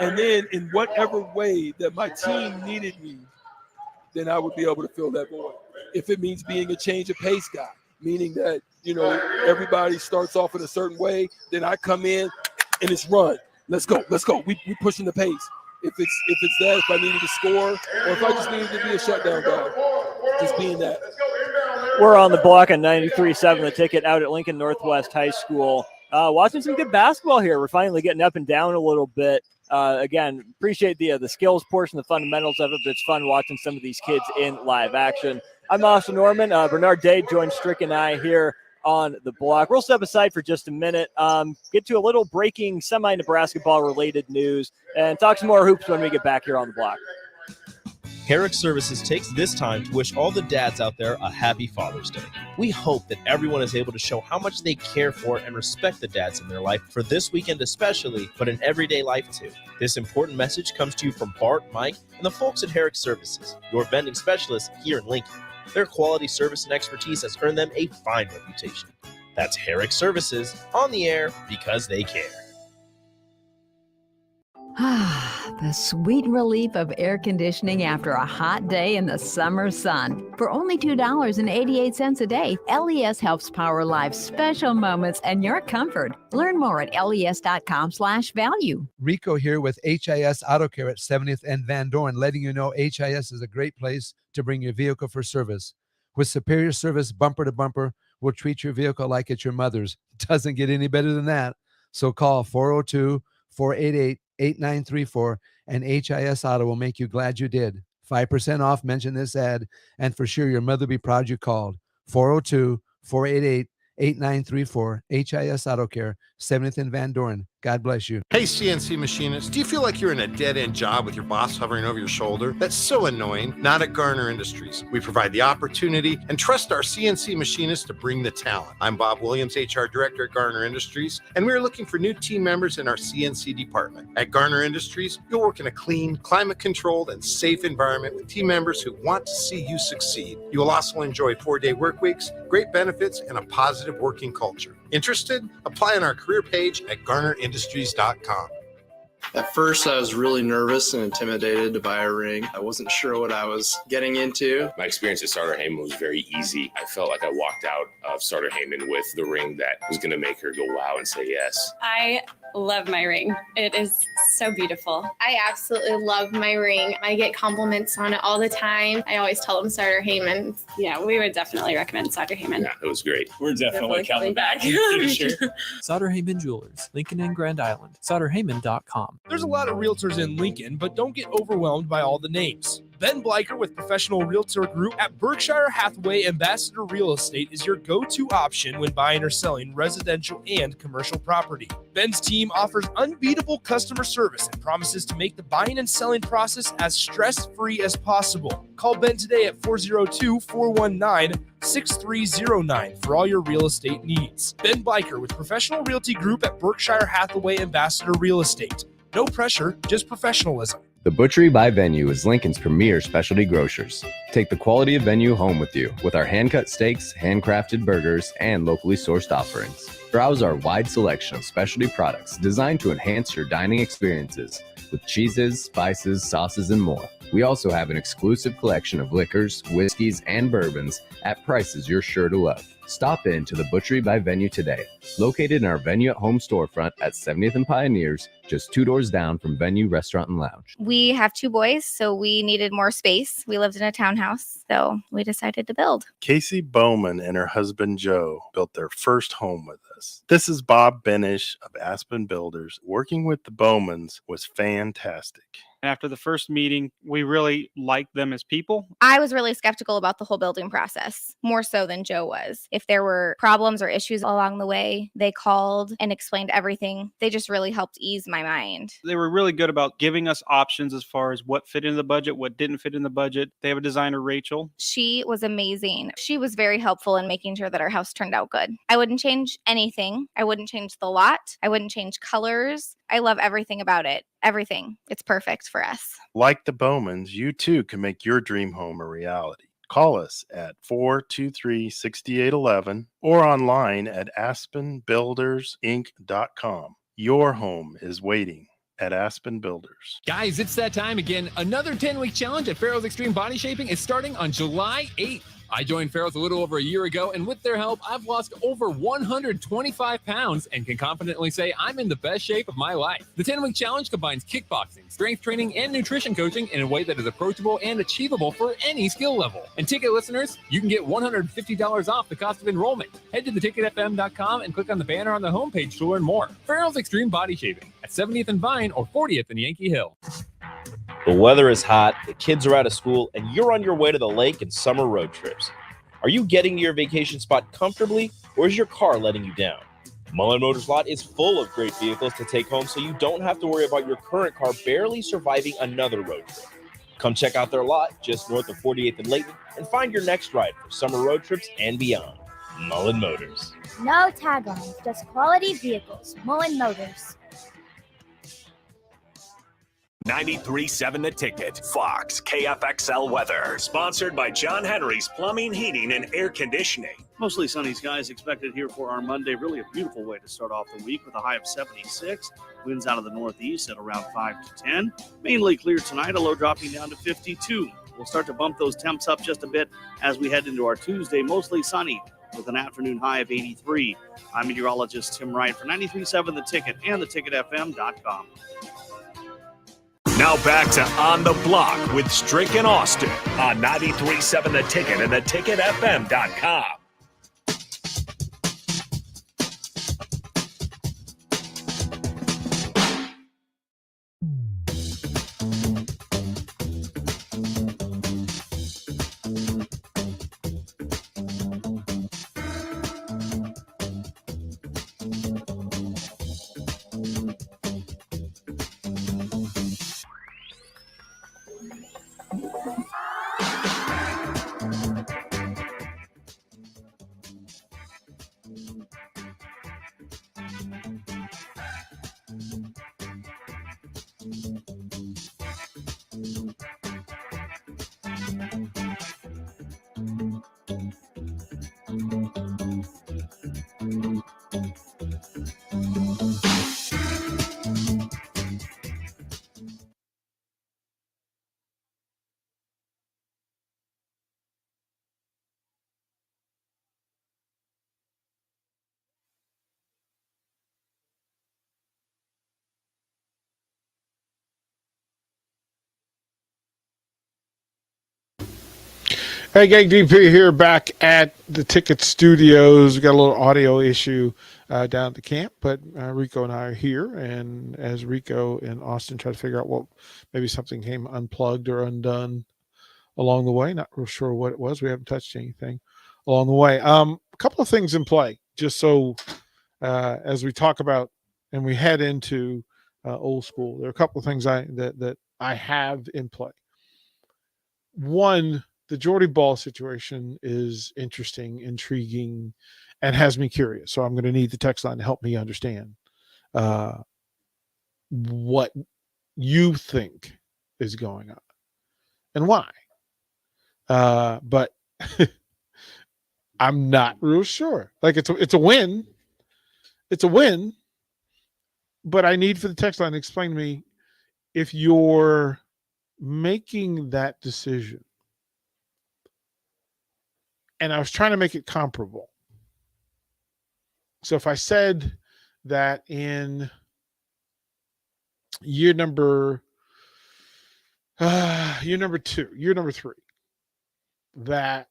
And then in whatever way that my team needed me, then I would be able to fill that void. If it means being a change of pace guy, meaning that, everybody starts off in a certain way, then I come in and it's run. Let's go. We pushing the pace. If it's that, if I needed to score, or if I just needed to be a shutdown guy, just being that. We're on the block on 93.7 The Ticket out at Lincoln Northwest High School. Watching some good basketball here. We're finally getting up and down a little bit. Again, appreciate the skills portion, the fundamentals of it, but it's fun watching some of these kids in live action. I'm Austin Norman. Bernard Day joins Strick and I here on the block. We'll step aside for just a minute, get to a little breaking semi-Nebraska ball related news, and talk some more hoops when we get back here on the block. Herrick Services takes this time to wish all the dads out there a happy Father's Day. We hope that everyone is able to show how much they care for and respect the dads in their life for this weekend especially, but in everyday life too. This important message comes to you from Bart, Mike, and the folks at Herrick Services, your vending specialists here in Lincoln. Their quality service and expertise has earned them a fine reputation. That's Herrick Services, on the air because they care. The sweet relief of air conditioning after a hot day in the summer sun. For only $2.88 a day, LES helps power life's special moments and your comfort. Learn more at les.com/value. Rico here with HIS Auto Care at 70th and Van Dorn, letting you know HIS is a great place to bring your vehicle for service. With superior service bumper to bumper, we'll treat your vehicle like it's your mother's. Doesn't get any better than that. So call 402-488-8934 and HIS Auto will make you glad you did. 5% off, mention this ad, and for sure your mother will be proud you called. 402-488-8934, HIS Auto Care, 70th and Van Dorn. God bless you. Hey, CNC machinists, do you feel like you're in a dead-end job with your boss hovering over your shoulder? That's so annoying. Not at Garner Industries. We provide the opportunity and trust our CNC machinists to bring the talent. I'm Bob Williams, HR Director at Garner Industries, and we're looking for new team members in our CNC department. At Garner Industries, you'll work in a clean, climate-controlled, and safe environment with team members who want to see you succeed. You will also enjoy 4-day work weeks, great benefits, and a positive working culture. Interested? Apply on our career page at GarnerIndustries.com. At first, I was really nervous and intimidated to buy a ring. I wasn't sure what I was getting into. My experience at Starter Heyman was very easy. I felt like I walked out of Starter Heyman with the ring that was going to make her go wow and say yes. I love my ring. It is so beautiful. I absolutely love my ring. I get compliments on it all the time. I always tell them Starter Heyman. Yeah, we would definitely recommend Starter Heyman. Yeah, it was great. We're definitely coming back. For sure. Sutter Heyman Jewelers, Lincoln and Grand Island. SutterHeyman.com. There's a lot of realtors in Lincoln, but don't get overwhelmed by all the names. Ben Bleicher with Professional Realtor Group at Berkshire Hathaway Ambassador Real Estate is your go-to option when buying or selling residential and commercial property. Ben's team offers unbeatable customer service and promises to make the buying and selling process as stress-free as possible. Call Ben today at 402-419-6309 for all your real estate needs. Ben Bleicher with Professional Realty Group at Berkshire Hathaway Ambassador Real Estate. No pressure, just professionalism. The Butchery by Venue is Lincoln's premier specialty grocers. Take the quality of Venue home with you with our hand-cut steaks, handcrafted burgers, and locally sourced offerings. Browse our wide selection of specialty products designed to enhance your dining experiences with cheeses, spices, sauces, and more. We also have an exclusive collection of liquors, whiskeys, and bourbons at prices you're sure to love. Stop in to the Butchery by Venue today, located in our Venue at Home storefront at 70th and Pioneers, just 2 doors down from Venue Restaurant and Lounge. We have 2 boys, so we needed more space. We lived in a townhouse, so we decided to build. Casey Bowman and her husband Joe built their first home with us. This is Bob Benish of Aspen Builders. Working with the Bowmans was fantastic. After the first meeting, we really liked them as people. I was really skeptical about the whole building process, more so than Joe was. If there were problems or issues along the way, they called and explained everything. They just really helped ease my mind. They were really good about giving us options as far as what fit in the budget, what didn't fit in the budget. They have a designer, Rachel. She was amazing. She was very helpful in making sure that our house turned out good. I wouldn't change anything. I wouldn't change the lot. I wouldn't change colors. I love everything about it. Everything. It's perfect for us. Like the Bowmans, you too can make your dream home a reality. Call us at 423-6811 or online at aspenbuildersinc.com. Your home is waiting at Aspen Builders. Guys, it's that time again. Another 10-week challenge at Farrell's Extreme Body Shaping is starting on July 8th. I joined Farrell's a little over a year ago, and with their help, I've lost over 125 pounds and can confidently say I'm in the best shape of my life. The 10-week challenge combines kickboxing, strength training, and nutrition coaching in a way that is approachable and achievable for any skill level. And ticket listeners, you can get $150 off the cost of enrollment. Head to theticketfm.com and click on the banner on the homepage to learn more. Farrell's Extreme Body Shaping at 70th and Vine or 40th and Yankee Hill. The weather is hot, the kids are out of school, and you're on your way to the lake and summer road trips. Are you getting to your vacation spot comfortably, or is your car letting you down? Mullen Motors lot is full of great vehicles to take home, so you don't have to worry about your current car barely surviving another road trip. Come check out their lot just north of 48th and Layton and find your next ride for summer road trips and beyond. Mullen Motors. No tag-ons, just quality vehicles. Mullen Motors. 93.7 The Ticket. Fox KFXL weather. Sponsored by John Henry's Plumbing, Heating, and Air Conditioning. Mostly sunny skies expected here for our Monday. Really a beautiful way to start off the week with a high of 76. Winds out of the northeast at around 5 to 10. Mainly clear tonight, a low dropping down to 52. We'll start to bump those temps up just a bit as we head into our Tuesday. Mostly sunny with an afternoon high of 83. I'm meteorologist Tim Wright for 93.7 The Ticket and theticketfm.com. Now back to On the Block with Strick and Austin on 93.7 The Ticket and theticketfm.com. Hey, Gang DP here, back at the Ticket Studios. We got a little audio issue down at the camp, but Rico and I are here, and as Rico and Austin try to figure out what, maybe something came unplugged or undone along the way. Not real sure what it was. We haven't touched anything along the way. A couple of things in play, just so as we talk about and we head into old school. There are a couple of things that I have in play. One, the Jordy Ball situation is interesting, intriguing, and has me curious. So I'm going to need the text line to help me understand what you think is going on and why. But I'm not real sure. Like it's a win. It's a win. But I need for the text line to explain to me if you're making that decision. And I was trying to make it comparable. So if I said that in year number 3, that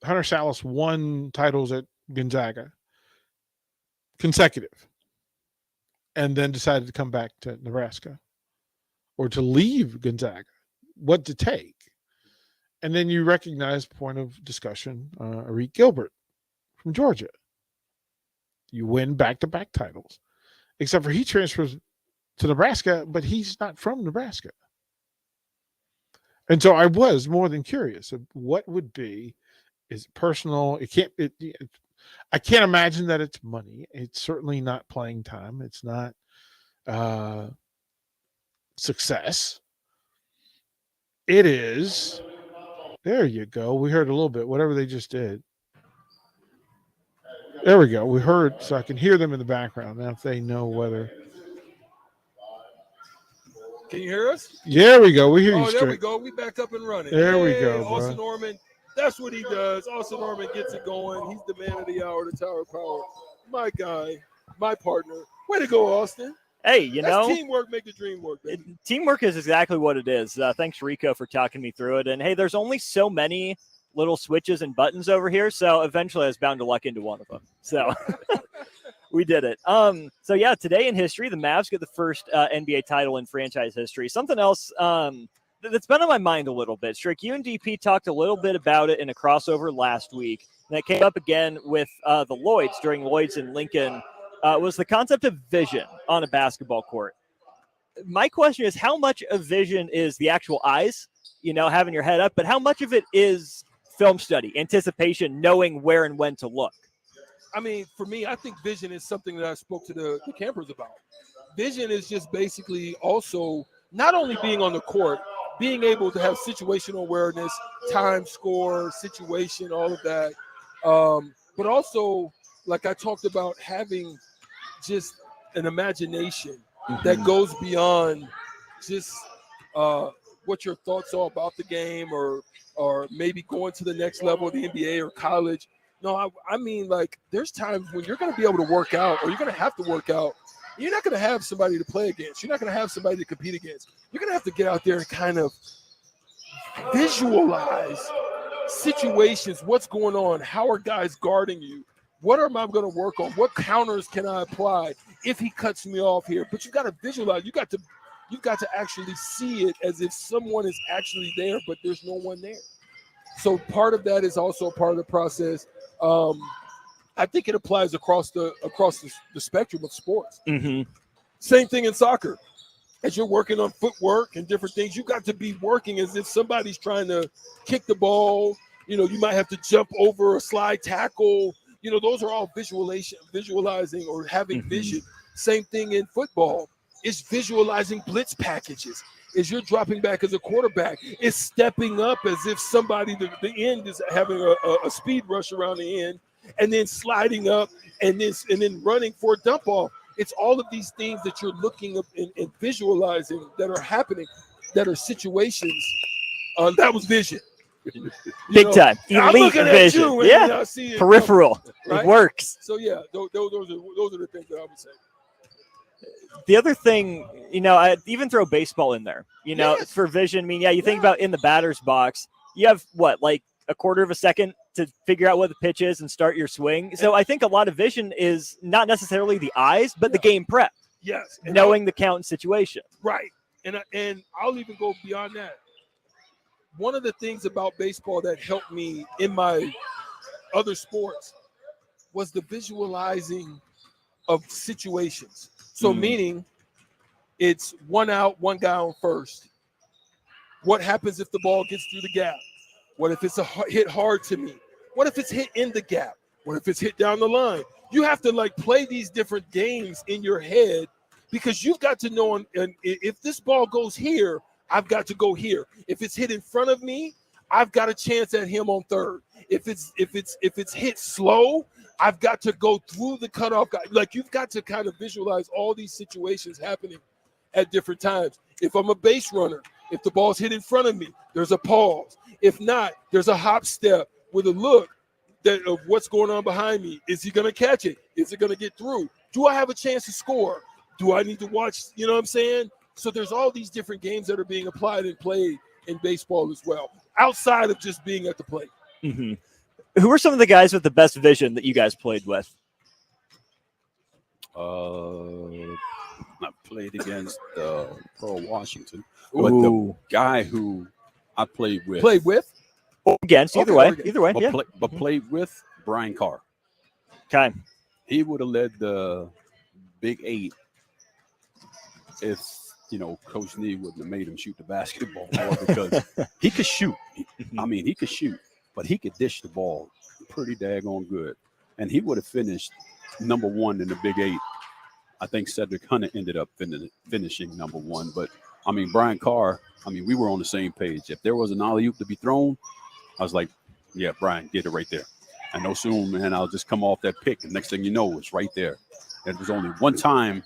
Hunter Salas won titles at Gonzaga consecutive and then decided to come back to Nebraska or to leave Gonzaga, what to take. And then you recognize, point of discussion, Arik Gilbert from Georgia. You win back-to-back titles, except for he transfers to Nebraska, but he's not from Nebraska. And so I was more than curious of what would be, is it personal? I can't imagine that it's money. It's certainly not playing time. It's not success. It is, there you go. We heard a little bit, whatever they just did. There we go. We heard, so I can hear them in the background. Now if they know whether. Can you hear us? There we go. We hear you there straight. we go. We back up and running. There we go, bro. Austin Norman. That's what he does. Austin Norman gets it going. He's the man of the hour, the Tower of Power. My guy, my partner. Way to go, Austin. Hey, That's teamwork make the dream work, baby. Teamwork is exactly what it is. Thanks, Rico, for talking me through it. And hey, there's only so many little switches and buttons over here, so eventually I was bound to luck into one of them. So we did it. So yeah, today in history, the Mavs get the first NBA title in franchise history. Something else that's been on my mind a little bit. Strick, you and DP talked a little bit about it in a crossover last week, and it came up again with the Lloyds during Lloyds in Lincoln. Was the concept of vision on a basketball court. My question is, how much of vision is the actual eyes, having your head up, but how much of it is film study, anticipation, knowing where and when to look? I mean, for me, I think vision is something that I spoke to the campers about. Vision is just basically also not only being on the court, being able to have situational awareness, time, score, situation, all of that, but also, like I talked about, having just an imagination that goes beyond just what your thoughts are about the game or maybe going to the next level of the NBA or college. No, I mean, like, there's times when you're going to be able to work out or you're going to have to work out. You're not going to have somebody to play against. You're not going to have somebody to compete against. You're going to have to get out there and kind of visualize situations, what's going on, how are guys guarding you, what am I going to work on, what counters can I apply if he cuts me off here. But you got to visualize. You got to actually see it as if someone is actually there, but there's no one there. So part of that is also part of the process. I think it applies across the spectrum of sports. Same thing in soccer. As you're working on footwork and different things, you got to be working as if somebody's trying to kick the ball. You might have to jump over a slide tackle. Those are all visualizing or having vision. Same thing in football. It's visualizing blitz packages. As you're dropping back as a quarterback, it's stepping up as if somebody, the end is having a speed rush around the end, and then sliding up and then running for a dump off. It's all of these things that you're looking up and visualizing that are happening, that are situations. That was vision. Big time. Elite vision. Yeah. Peripheral. Right? It works. So yeah, those are the things that I would say. The other thing, I even throw baseball in there, for vision. I mean, you think about in the batter's box, you have like a quarter of a second to figure out what the pitch is and start your swing. So I think a lot of vision is not necessarily the eyes, but the game prep. Yes. Knowing the count and situation. Right. And I'll even go beyond that. One of the things about baseball that helped me in my other sports was the visualizing of situations. So meaning it's one out, one guy on first. What happens if the ball gets through the gap? What if it's hit hard to me? What if it's hit in the gap? What if it's hit down the line? You have to play these different games in your head because you've got to know, and if this ball goes here, I've got to go here. If it's hit in front of me, I've got a chance at him on third. If it's hit slow, I've got to go through the cutoff guy. Like, you've got to kind of visualize all these situations happening at different times. If I'm a base runner, if the ball's hit in front of me, there's a pause. If not, there's a hop step with a look. of what's going on behind me. Is he going to catch it? Is it going to get through? Do I have a chance to score? Do I need to watch? You know what I'm saying? So there's all these different games that are being applied and played in baseball as well, outside of just being at the plate. Mm-hmm. Who are some of the guys with the best vision that you guys played with? I played against Pearl Washington, but the guy who I played with, or against, either way, but, yeah. But played with Brian Carr. Okay, he would have led the Big 8 if Coach Nee wouldn't have made him shoot the basketball more, because he could shoot. I mean, he could shoot, but he could dish the ball pretty daggone good, and he would have finished number 1 in the Big 8. I think Cedric Hunter ended up finishing number 1. But, I mean, Brian Carr, we were on the same page. If there was an alley-oop to be thrown, I was like, yeah, Brian, get it right there. And no soon, man, I'll just come off that pick. And next thing you know, it's right there. And it was only one time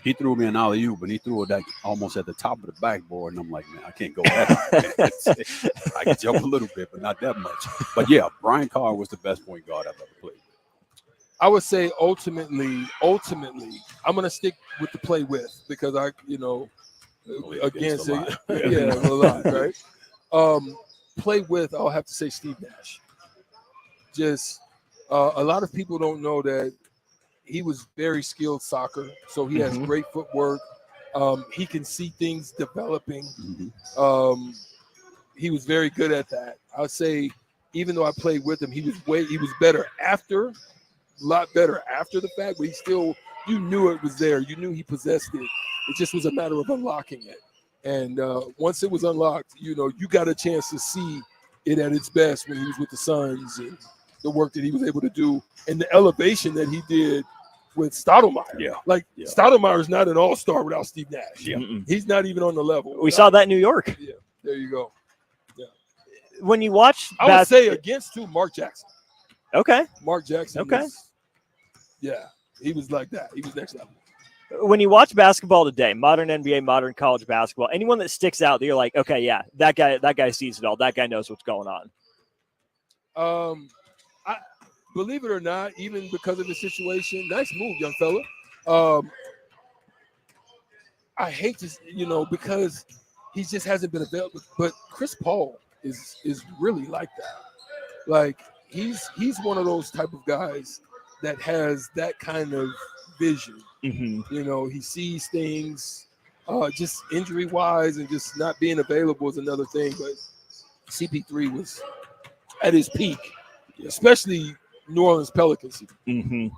he threw me an alley-oop, and he threw it almost at the top of the backboard. And I'm like, man, I can't go that high. I can jump a little bit, but not that much. But, yeah, Brian Carr was the best point guard I've ever played. I would say ultimately, I'm going to stick with the play with, because against it, yeah, a lot, right? Play with, I'll have to say Steve Nash. Just a lot of people don't know that he was very skilled soccer, so he has great footwork. He can see things developing. He was very good at that. I'll say, even though I played with him, he was better after. A lot better after the fact, but you knew it was there. You knew he possessed it. It just was a matter of unlocking it. And once it was unlocked, you got a chance to see it at its best when he was with the Suns, and the work that he was able to do, and the elevation that he did with Stoudemire. Yeah. Stoudemire is not an all-star without Steve Nash. Yeah. He's not even on the level. We saw that in New York. Yeah, there you go. Yeah. When you watch, I would say against Mark Jackson. Okay. Mark Jackson. Okay. He was like that. He was next level. When you watch basketball today, modern NBA, modern college basketball, anyone that sticks out that you're like, okay, yeah, that guy sees it all. That guy knows what's going on. I believe it or not, even because of the situation, nice move, young fella. I hate to, because he just hasn't been available. But Chris Paul is really like that. Like he's one of those type of guys that has that kind of vision. He sees things just injury-wise, and just not being available is another thing. But CP3 was at his peak, especially New Orleans Pelicans. Yeah.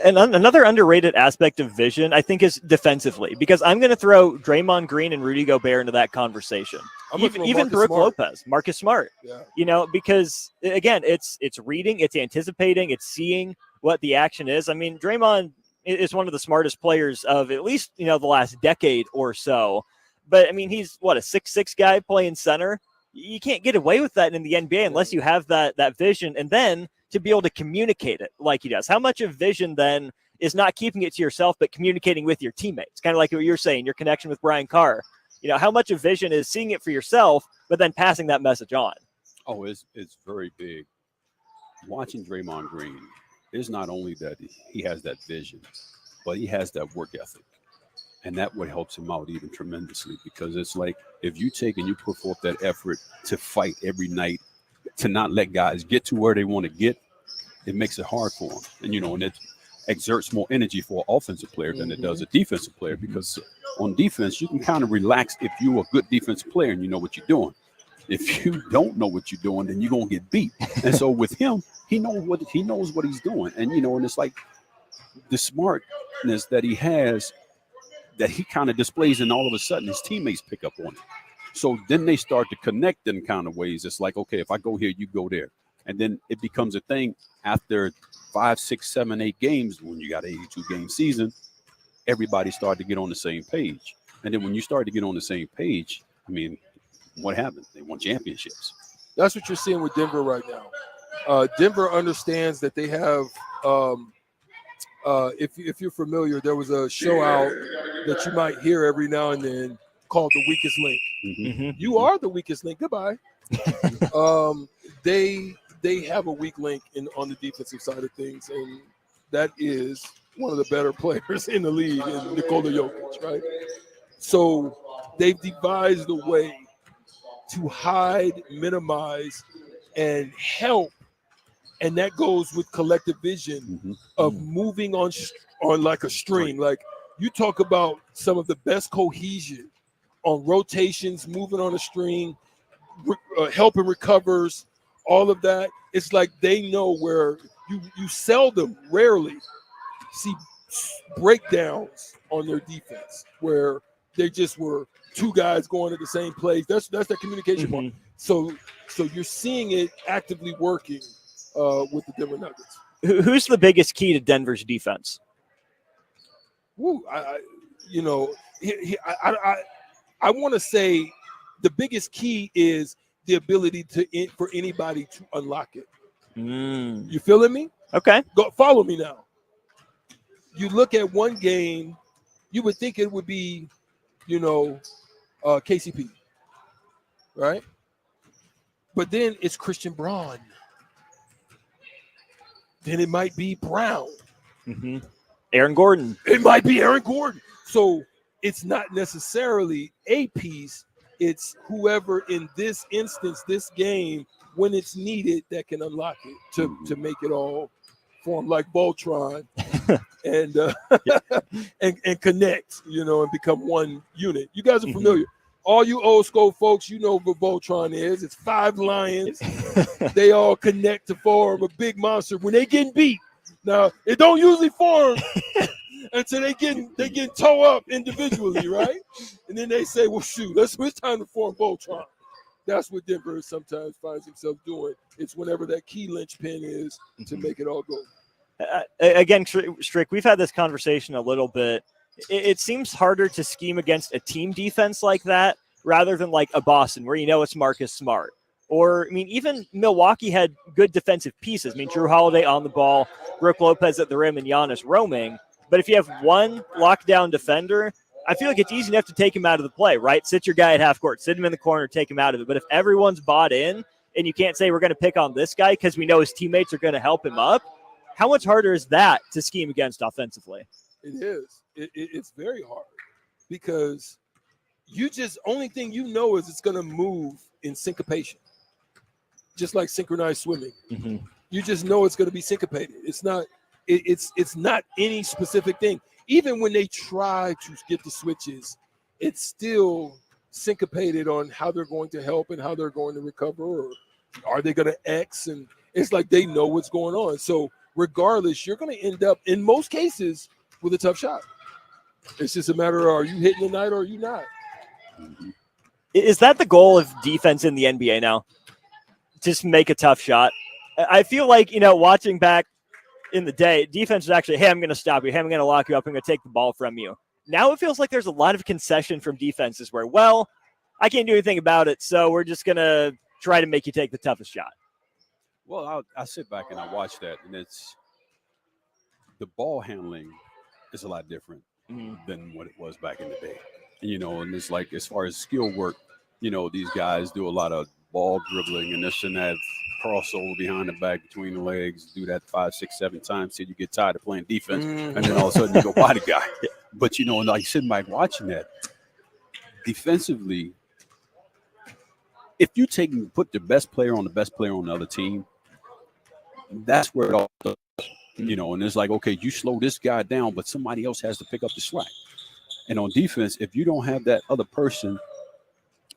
And another underrated aspect of vision, I think, is defensively, because I'm going to throw Draymond Green and Rudy Gobert into that conversation. Even Brooke Lopez, Marcus Smart. Yeah. Because again, it's reading, it's anticipating, it's seeing what the action is. I mean, Draymond is one of the smartest players of at least the last decade or so. But I mean, he's a 6'6" guy playing center. You can't get away with that in the NBA unless you have that vision, and then to be able to communicate it like he does. How much of vision then is not keeping it to yourself, but communicating with your teammates? Kind of like what you're saying, your connection with Brian Carr. How much of vision is seeing it for yourself, but then passing that message on? Oh, it's very big. Watching Draymond Green is not only that he has that vision, but he has that work ethic. And that what helps him out even tremendously, because it's like if you take and you put forth that effort to fight every night, to not let guys get to where they want to get, it makes it hard for them. And, and it exerts more energy for an offensive player than it does a defensive player, because on defense, you can kind of relax if you're a good defensive player and you know what you're doing. If you don't know what you're doing, then you're going to get beat. And so with him, he knows what he's doing. And, and it's like the smartness that he has, that he kind of displays, and all of a sudden his teammates pick up on it. So then they start to connect in kind of ways. It's like, okay, if I go here, you go there. And then it becomes a thing after 5, 6, 7, 8 games, when you got an 82-game season, everybody started to get on the same page. And then when you start to get on the same page, I mean, what happened? They won championships. That's what you're seeing with Denver right now. Denver understands that they have if you're familiar, there was a show out that you might hear every now and then called The Weakest Link. You are the weakest link. Goodbye. They they have a weak link on the defensive side of things, and that is one of the better players in the league, in Nikola Jokic, right? So they've devised a way to hide, minimize, and help, and that goes with collective vision of moving on like a string. Like, you talk about some of the best cohesion on rotations, moving on a string, helping recovers, all of that. It's like they know where you seldom, rarely see breakdowns on their defense where they just were two guys going at the same place. That's that communication mark. So you're seeing it actively working with the Denver Nuggets. Who's the biggest key to Denver's defense? Woo, I want to say the biggest key is the ability for anybody to unlock it. You feeling me? Okay. Go follow me now. You look at one game, you would think it would be, KCP, right? But then it's Christian Braun. Then it might be Brown. Aaron Gordon. It might be Aaron Gordon. So it's not necessarily a piece. It's whoever in this instance, this game, when it's needed, that can unlock it to make it all form like Voltron and and connect, and become one unit. You guys are familiar. All you old school folks, you know what Voltron is. It's 5 lions. They all connect to form a big monster. When they getting beat, now it don't usually form until they get toe up individually, right? And then they say, well, shoot, it's time to form Voltron. That's what Denver sometimes finds himself doing. It's whenever that key linchpin is to make it all go. Again, Strick, we've had this conversation a little bit. It seems harder to scheme against a team defense like that rather than like a Boston where it's Marcus Smart. Or, even Milwaukee had good defensive pieces. Drew Holiday on the ball, Brook Lopez at the rim, and Giannis roaming. But if you have one lockdown defender, I feel like it's easy enough to take him out of the play, right? Sit your guy at half court, sit him in the corner, take him out of it. But if everyone's bought in and you can't say we're going to pick on this guy because we know his teammates are going to help him up, how much harder is that to scheme against offensively? It is. It's very hard because only thing is it's going to move in syncopation, just like synchronized swimming. You just know it's going to be syncopated. It's not any specific thing. Even when they try to get the switches, it's still syncopated on how they're going to help and how they're going to recover, or are they going to X? And it's like they know what's going on. So regardless, you're going to end up, in most cases, with a tough shot. It's just a matter of, are you hitting tonight or are you not? Is that the goal of defense in the NBA now? Just make a tough shot? I feel like, watching back in the day, defense is actually, hey, I'm going to stop you. Hey, I'm going to lock you up. I'm going to take the ball from you. Now it feels like there's a lot of concession from defenses where, well, I can't do anything about it, so we're just going to try to make you take the toughest shot. Well, I sit back and I watch that, and it's the ball handling is a lot different than what it was back in the day. And it's like, as far as skill work, these guys do a lot of ball dribbling and this and that, crossover behind the back, between the legs, do that 5, 6, 7 times till you get tired of playing defense, and then all of a sudden you go by the guy. But, like sitting back watching that, defensively, if you put the best player on the other team, that's where it all goes. And it's like, okay, you slow this guy down, but somebody else has to pick up the slack. And on defense, if you don't have that other person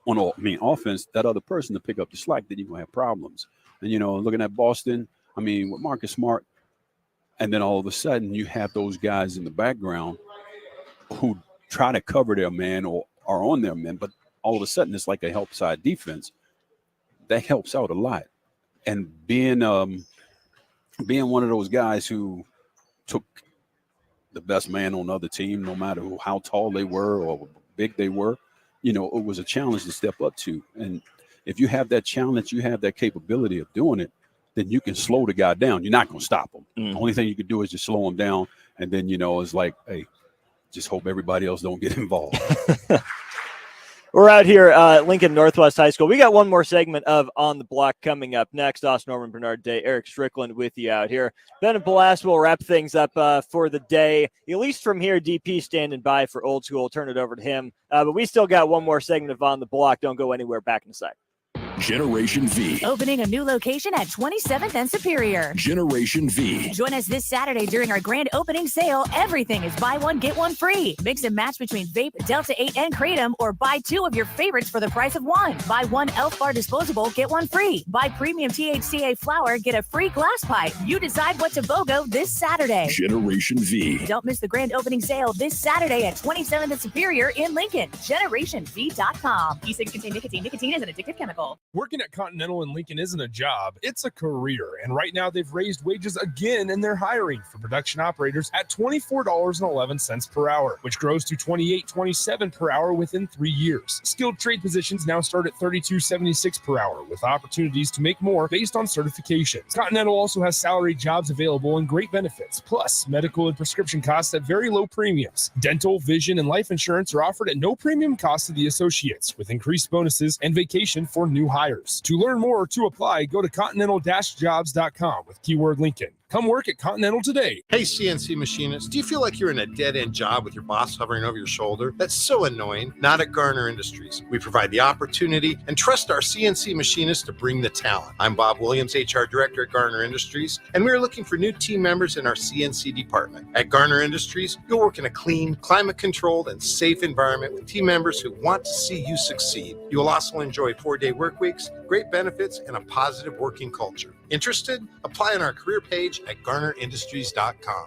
offense, that other person to pick up the slack, then you're going to have problems. And, looking at Boston, with Marcus Smart, and then all of a sudden you have those guys in the background who try to cover their man or are on their men, but all of a sudden it's like a help side defense. That helps out a lot. And being one of those guys who took the best man on the other team, no matter how tall they were or big they were, it was a challenge to step up to. And if you have that challenge, you have that capability of doing it, then you can slow the guy down. You're not going to stop him. The only thing you can do is just slow him down. And then, it's like, hey, just hope everybody else don't get involved. We're out here at Lincoln Northwest High School. We got one more segment of On the Block coming up next. Austin Norman, Bernard Day, Eric Strickland with you out here. Ben and Palas will wrap things up for the day. At least from here, DP standing by for Old School. I'll turn it over to him. But we still got one more segment of On the Block. Don't go anywhere. Back in a sec. Generation V. Opening a new location at 27th and Superior. Generation V. Join us this Saturday during our grand opening sale. Everything is buy one, get one free. Mix and match between Vape, Delta 8, and Kratom, or buy two of your favorites for the price of one. Buy one Elf Bar disposable, get one free. Buy premium THCA flower, get a free glass pipe. You decide what to BOGO this Saturday. Generation V. Don't miss the grand opening sale this Saturday at 27th and Superior in Lincoln. GenerationV.com. E-cigs contain nicotine. Nicotine is an addictive chemical. Working at Continental in Lincoln isn't a job, it's a career. And right now they've raised wages again and they're hiring for production operators at $24.11 per hour, which grows to $28.27 per hour within 3 years. Skilled trade positions now start at $32.76 per hour with opportunities to make more based on certifications. Continental also has salary jobs available and great benefits, plus medical and prescription costs at very low premiums. Dental, vision, and life insurance are offered at no premium cost to the associates with increased bonuses and vacation for new hires. To learn more or to apply, go to continental-jobs.com with keyword Lincoln. Come work at Continental today. Hey, CNC machinists, do you feel like you're in a dead-end job with your boss hovering over your shoulder? That's so annoying. Not at Garner Industries. We provide the opportunity and trust our CNC machinists to bring the talent. I'm Bob Williams, HR Director at Garner Industries, and we're looking for new team members in our CNC department. At Garner Industries, you'll work in a clean, climate-controlled, and safe environment with team members who want to see you succeed. You will also enjoy 4-day work weeks, great benefits, and a positive working culture. Interested? Apply on our career page at GarnerIndustries.com.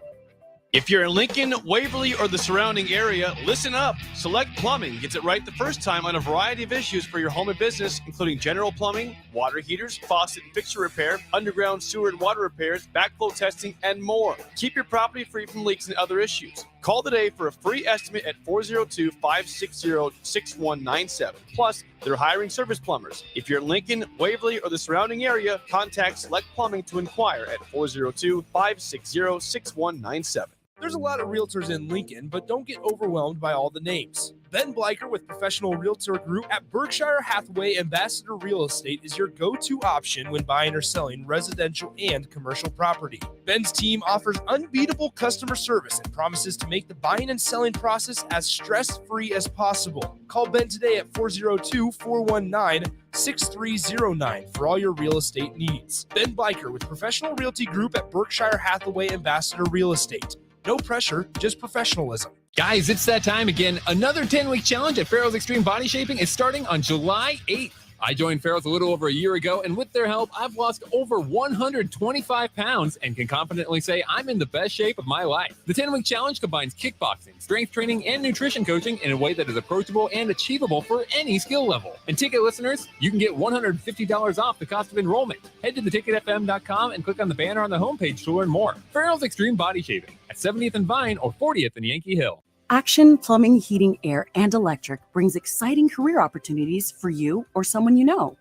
If you're in Lincoln, Waverly, or the surrounding area, listen up. Select Plumbing gets it right the first time on a variety of issues for your home and business, including general plumbing, water heaters, faucet and fixture repair, underground sewer and water repairs, backflow testing, and more. Keep your property free from leaks and other issues. Call today for a free estimate at 402-560-6197. Plus, they're hiring service plumbers. If you're in Lincoln, Waverly, or the surrounding area, contact Select Plumbing to inquire at 402-560-6197. There's a lot of realtors in Lincoln, but don't get overwhelmed by all the names. Ben Bleicher with Professional Realtor Group at Berkshire Hathaway Ambassador Real Estate is your go-to option when buying or selling residential and commercial property. Ben's team offers unbeatable customer service and promises to make the buying and selling process as stress-free as possible. Call Ben today at 402-419-6309 for all your real estate needs. Ben Bleicher with Professional Realty Group at Berkshire Hathaway Ambassador Real Estate. No pressure, just professionalism. Guys, it's that time again. Another 10-week challenge at Farrell's Extreme Body Shaping is starting on July 8th. I joined Farrell's a little over a year ago, and with their help, I've lost over 125 pounds and can confidently say I'm in the best shape of my life. The 10-week challenge combines kickboxing, strength training, and nutrition coaching in a way that is approachable and achievable for any skill level. And ticket listeners, you can get $150 off the cost of enrollment. Head to theticketfm.com and click on the banner on the homepage to learn more. Farrell's Extreme Body Shaping at 70th and Vine or 40th and Yankee Hill. Action Plumbing, Heating, Air, and Electric brings exciting career opportunities for you or someone you know.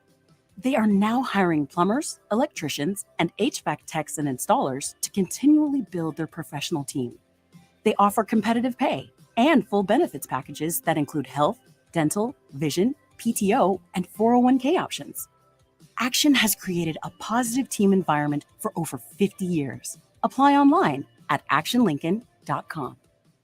They are now hiring plumbers, electricians, and HVAC techs and installers to continually build their professional team. They offer competitive pay and full benefits packages that include health, dental, vision, PTO, and 401k options. Action has created a positive team environment for over 50 years. Apply online at actionlincoln.com.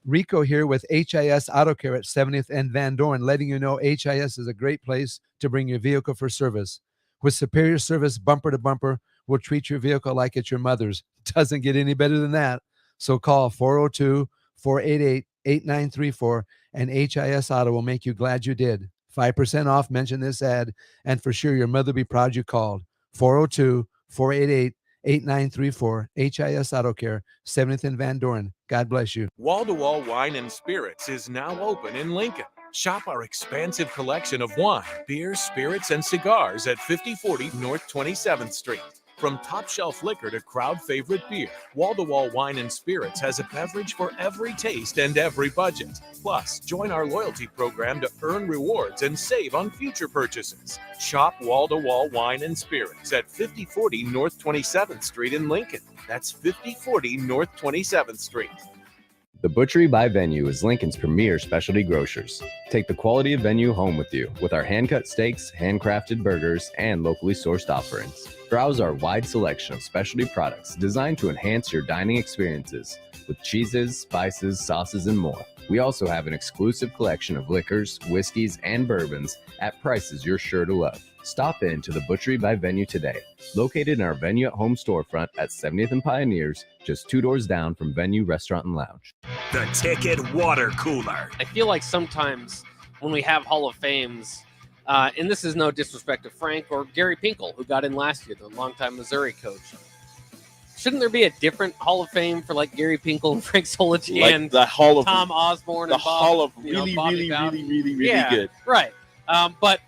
Rico here with HIS Auto Care at 70th and Van Dorn, letting you know HIS is a great place to bring your vehicle for service. With superior service bumper to bumper, we'll treat your vehicle like it's your mother's. Doesn't get any better than that. So call 402-488-8934 and HIS Auto will make you glad you did. 5% off, mention this ad, and for sure your mother will be proud you called. 402-488-8934, HIS Auto Care, 70th and Van Dorn. God bless you. Wall-to-Wall Wine and Spirits is now open in Lincoln. Shop our expansive collection of wine, beer, spirits, and cigars at 5040 North 27th Street. From top shelf liquor to crowd favorite beer, Wall-to-Wall Wine and Spirits has a beverage for every taste and every budget. Plus, join our loyalty program to earn rewards and save on future purchases. Shop Wall-to-Wall Wine and Spirits at 5040 North 27th Street in Lincoln. That's 5040 North 27th Street. The Butchery by Venue is Lincoln's premier specialty grocers. Take the quality of Venue home with you with our hand-cut steaks, handcrafted burgers, and locally sourced offerings. Browse our wide selection of specialty products designed to enhance your dining experiences with cheeses, spices, sauces, and more. We also have an exclusive collection of liquors, whiskeys, and bourbons at prices you're sure to love. Stop in to the Butchery by Venue today, located in our Venue at Home storefront at 70th and Pioneers, just 2 doors down from Venue Restaurant and Lounge. The Ticket Water Cooler. I feel like sometimes when we have Hall of Fames, and this is no disrespect to Frank or Gary Pinkel, who got in last year, the longtime Missouri coach. Shouldn't there be a different Hall of Fame for like Gary Pinkel and Frank Solich Like and the Hall of Tom Osborne the and Bob, Hall of you know, really, Bobby really, Bowden? really, really, really Yeah, good. right. But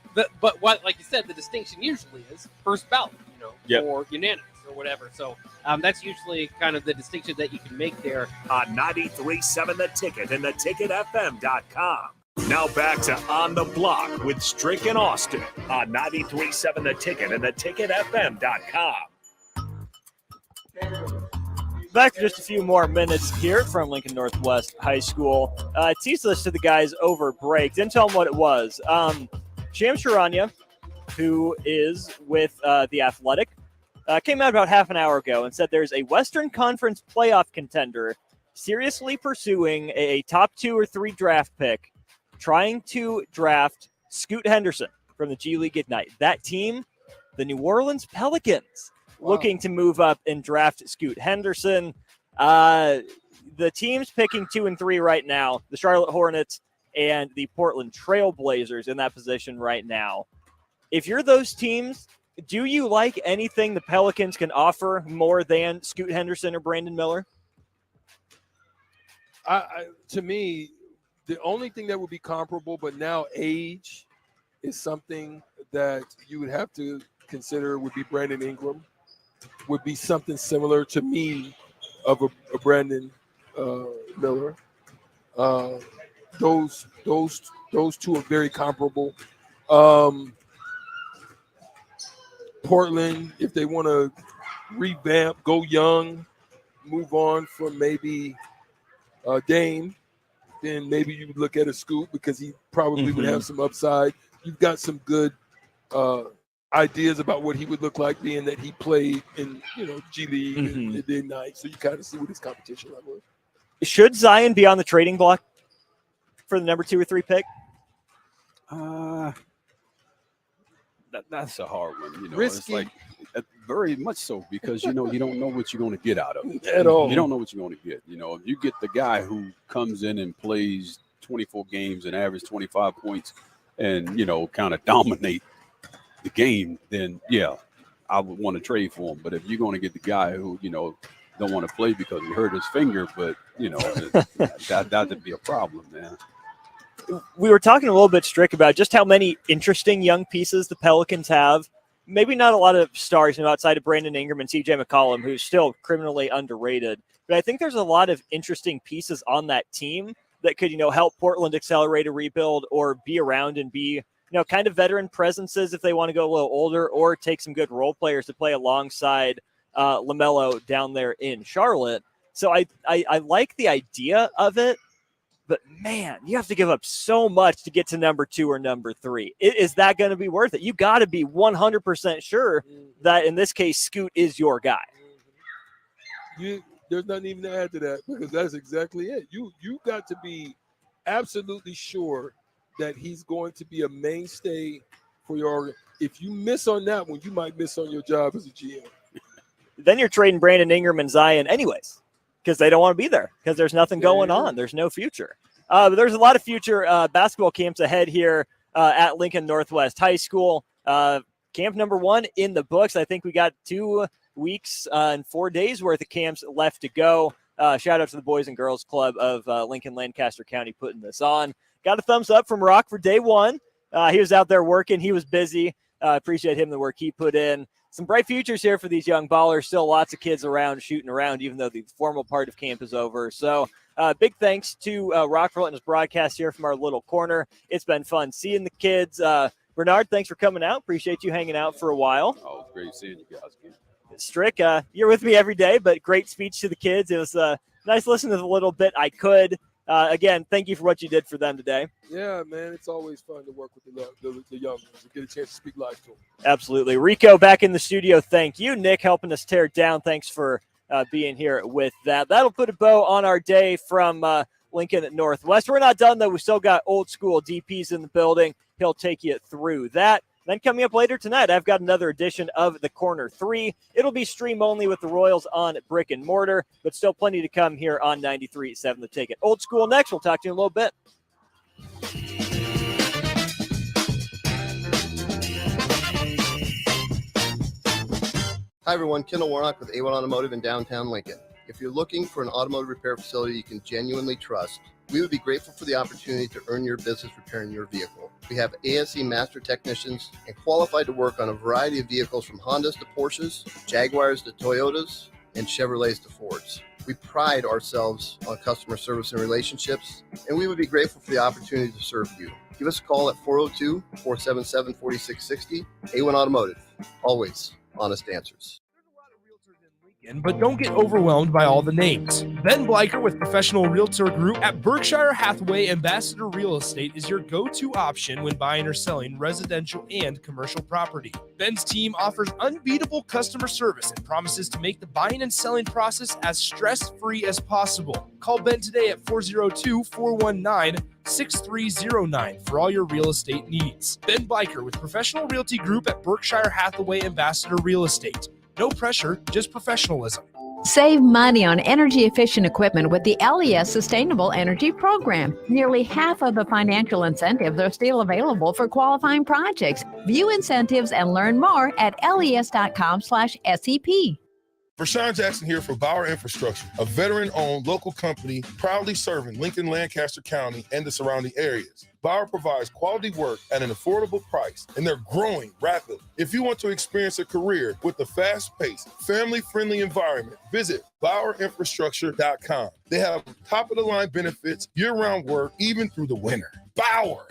what, like you said, the distinction usually is first ballot, you know, Yep. or unanimous or whatever. So that's usually kind of the distinction that you can make there. On 93.7 The Ticket and theticketfm.com. Now back to On the Block with Strick and Austin on 93.7 The Ticket and theticketfm.com. Back for just a few more minutes here from Lincoln Northwest High School. Teased this to the guys over break. Didn't tell them what it was. Sham Sharanya, who is with The Athletic, came out about half an hour ago and said there's a Western Conference playoff contender seriously pursuing a top 2 or 3 draft pick, trying to draft Scoot Henderson from the G League Ignite. That team, the New Orleans Pelicans, looking to move up and draft Scoot Henderson. The teams picking 2 and 3 right now, the Charlotte Hornets and the Portland Trail Blazers in that position right now. If you're those teams, do you like anything the Pelicans can offer more than Scoot Henderson or Brandon Miller? To me, the only thing that would be comparable, but now age is something that you would have to consider, would be Brandon Ingram. Would be something similar to me of a Brandon Miller. Those two are very comparable. Portland, if they want to revamp, go young, move on from maybe Dame, then maybe you would look at a Scoot because he probably would have some upside. You've got some good ideas about what he would look like, being that he played in G League and the Ignite, so you kind of see what his competition level is. Should Zion be on the trading block for the number 2 or 3 pick? That's a hard one. Risky. It's like very much so because you don't know what you're going to get out of it At all. You don't know what you're going to get. If you get the guy who comes in and plays 24 games and average 25 points and kind of dominate the game, then yeah, I would want to trade for him. But if you're going to get the guy who don't want to play because he hurt his finger, but that'd be a problem, man. We were talking a little bit, Strick, about just how many interesting young pieces the Pelicans have. Maybe not a lot of stars, outside of Brandon Ingram and CJ McCollum, who's still criminally underrated. But I think there's a lot of interesting pieces on that team that could, help Portland accelerate a rebuild or be around and be, kind of veteran presences if they want to go a little older, or take some good role players to play alongside LaMelo down there in Charlotte. So I like the idea of it. But, man, you have to give up so much to get to number 2 or number 3. Is that going to be worth it? You got to be 100% sure that, in this case, Scoot is your guy. There's nothing even to add to that because that's exactly it. You got to be absolutely sure that he's going to be a mainstay for your – if you miss on that one, you might miss on your job as a GM. Then you're trading Brandon Ingram and Zion anyways, because they don't want to be there because there's nothing going on. There's no future. But there's a lot of future basketball camps ahead here at Lincoln Northwest High School. Camp number 1 in the books. I think we got 2 weeks and 4 days worth of camps left to go. Shout out to the Boys and Girls Club of Lincoln Lancaster County putting this on. Got a thumbs up from Rock for day 1. He was out there working. He was busy. Appreciate him, the work he put in. Some bright futures here for these young ballers. Still lots of kids around shooting around, even though the formal part of camp is over. So big thanks to Rock for letting us broadcast here from our little corner. It's been fun seeing the kids. Bernard, thanks for coming out. Appreciate you hanging out for a while. Oh, it's great seeing you guys again. Strick, you're with me every day, but great speech to the kids. It was Nice listen to the little bit I could. Again, thank you for what you did for them today. Yeah, man, it's always fun to work with the young ones and get a chance to speak live to them. Absolutely. Rico back in the studio. Thank you. Nick helping us tear it down. Thanks for being here with that. That'll put a bow on our day from Lincoln Northwest. We're not done, though. We still got old school DPs in the building. He'll take you through that. Then coming up later tonight, I've got another edition of the Corner 3. It'll be stream only with the Royals on Brick and Mortar, but still plenty to come here on 93.7 The Ticket. Old school next. We'll talk to you in a little bit. Hi, everyone. Kendall Warnock with A1 Automotive in downtown Lincoln. If you're looking for an automotive repair facility you can genuinely trust, we would be grateful for the opportunity to earn your business repairing your vehicle. We have ASE master technicians and qualified to work on a variety of vehicles from Hondas to Porsches, Jaguars to Toyotas, and Chevrolets to Fords. We pride ourselves on customer service and relationships, and we would be grateful for the opportunity to serve you. Give us a call at 402-477-4660. A1 Automotive, always honest answers. But don't get overwhelmed by all the names. Ben Bleicher with Professional Realtor Group at Berkshire Hathaway Ambassador Real Estate is your go-to option when buying or selling residential and commercial property. Ben's team offers unbeatable customer service and promises to make the buying and selling process as stress-free as possible. Call Ben today at 402-419-6309 for all your real estate needs. Ben Bleicher with Professional Realty Group at Berkshire Hathaway Ambassador Real Estate. No pressure, just professionalism. Save money on energy-efficient equipment with the LES Sustainable Energy Program. Nearly half of the financial incentives are still available for qualifying projects. View incentives and learn more at les.com/SEP. Vershawn Jackson here for Bauer Infrastructure, a veteran-owned local company proudly serving Lincoln, Lancaster County, and the surrounding areas. Bauer provides quality work at an affordable price, and they're growing rapidly. If you want to experience a career with a fast-paced, family-friendly environment, visit BauerInfrastructure.com. They have top-of-the-line benefits, year-round work, even through the winter. Bauer,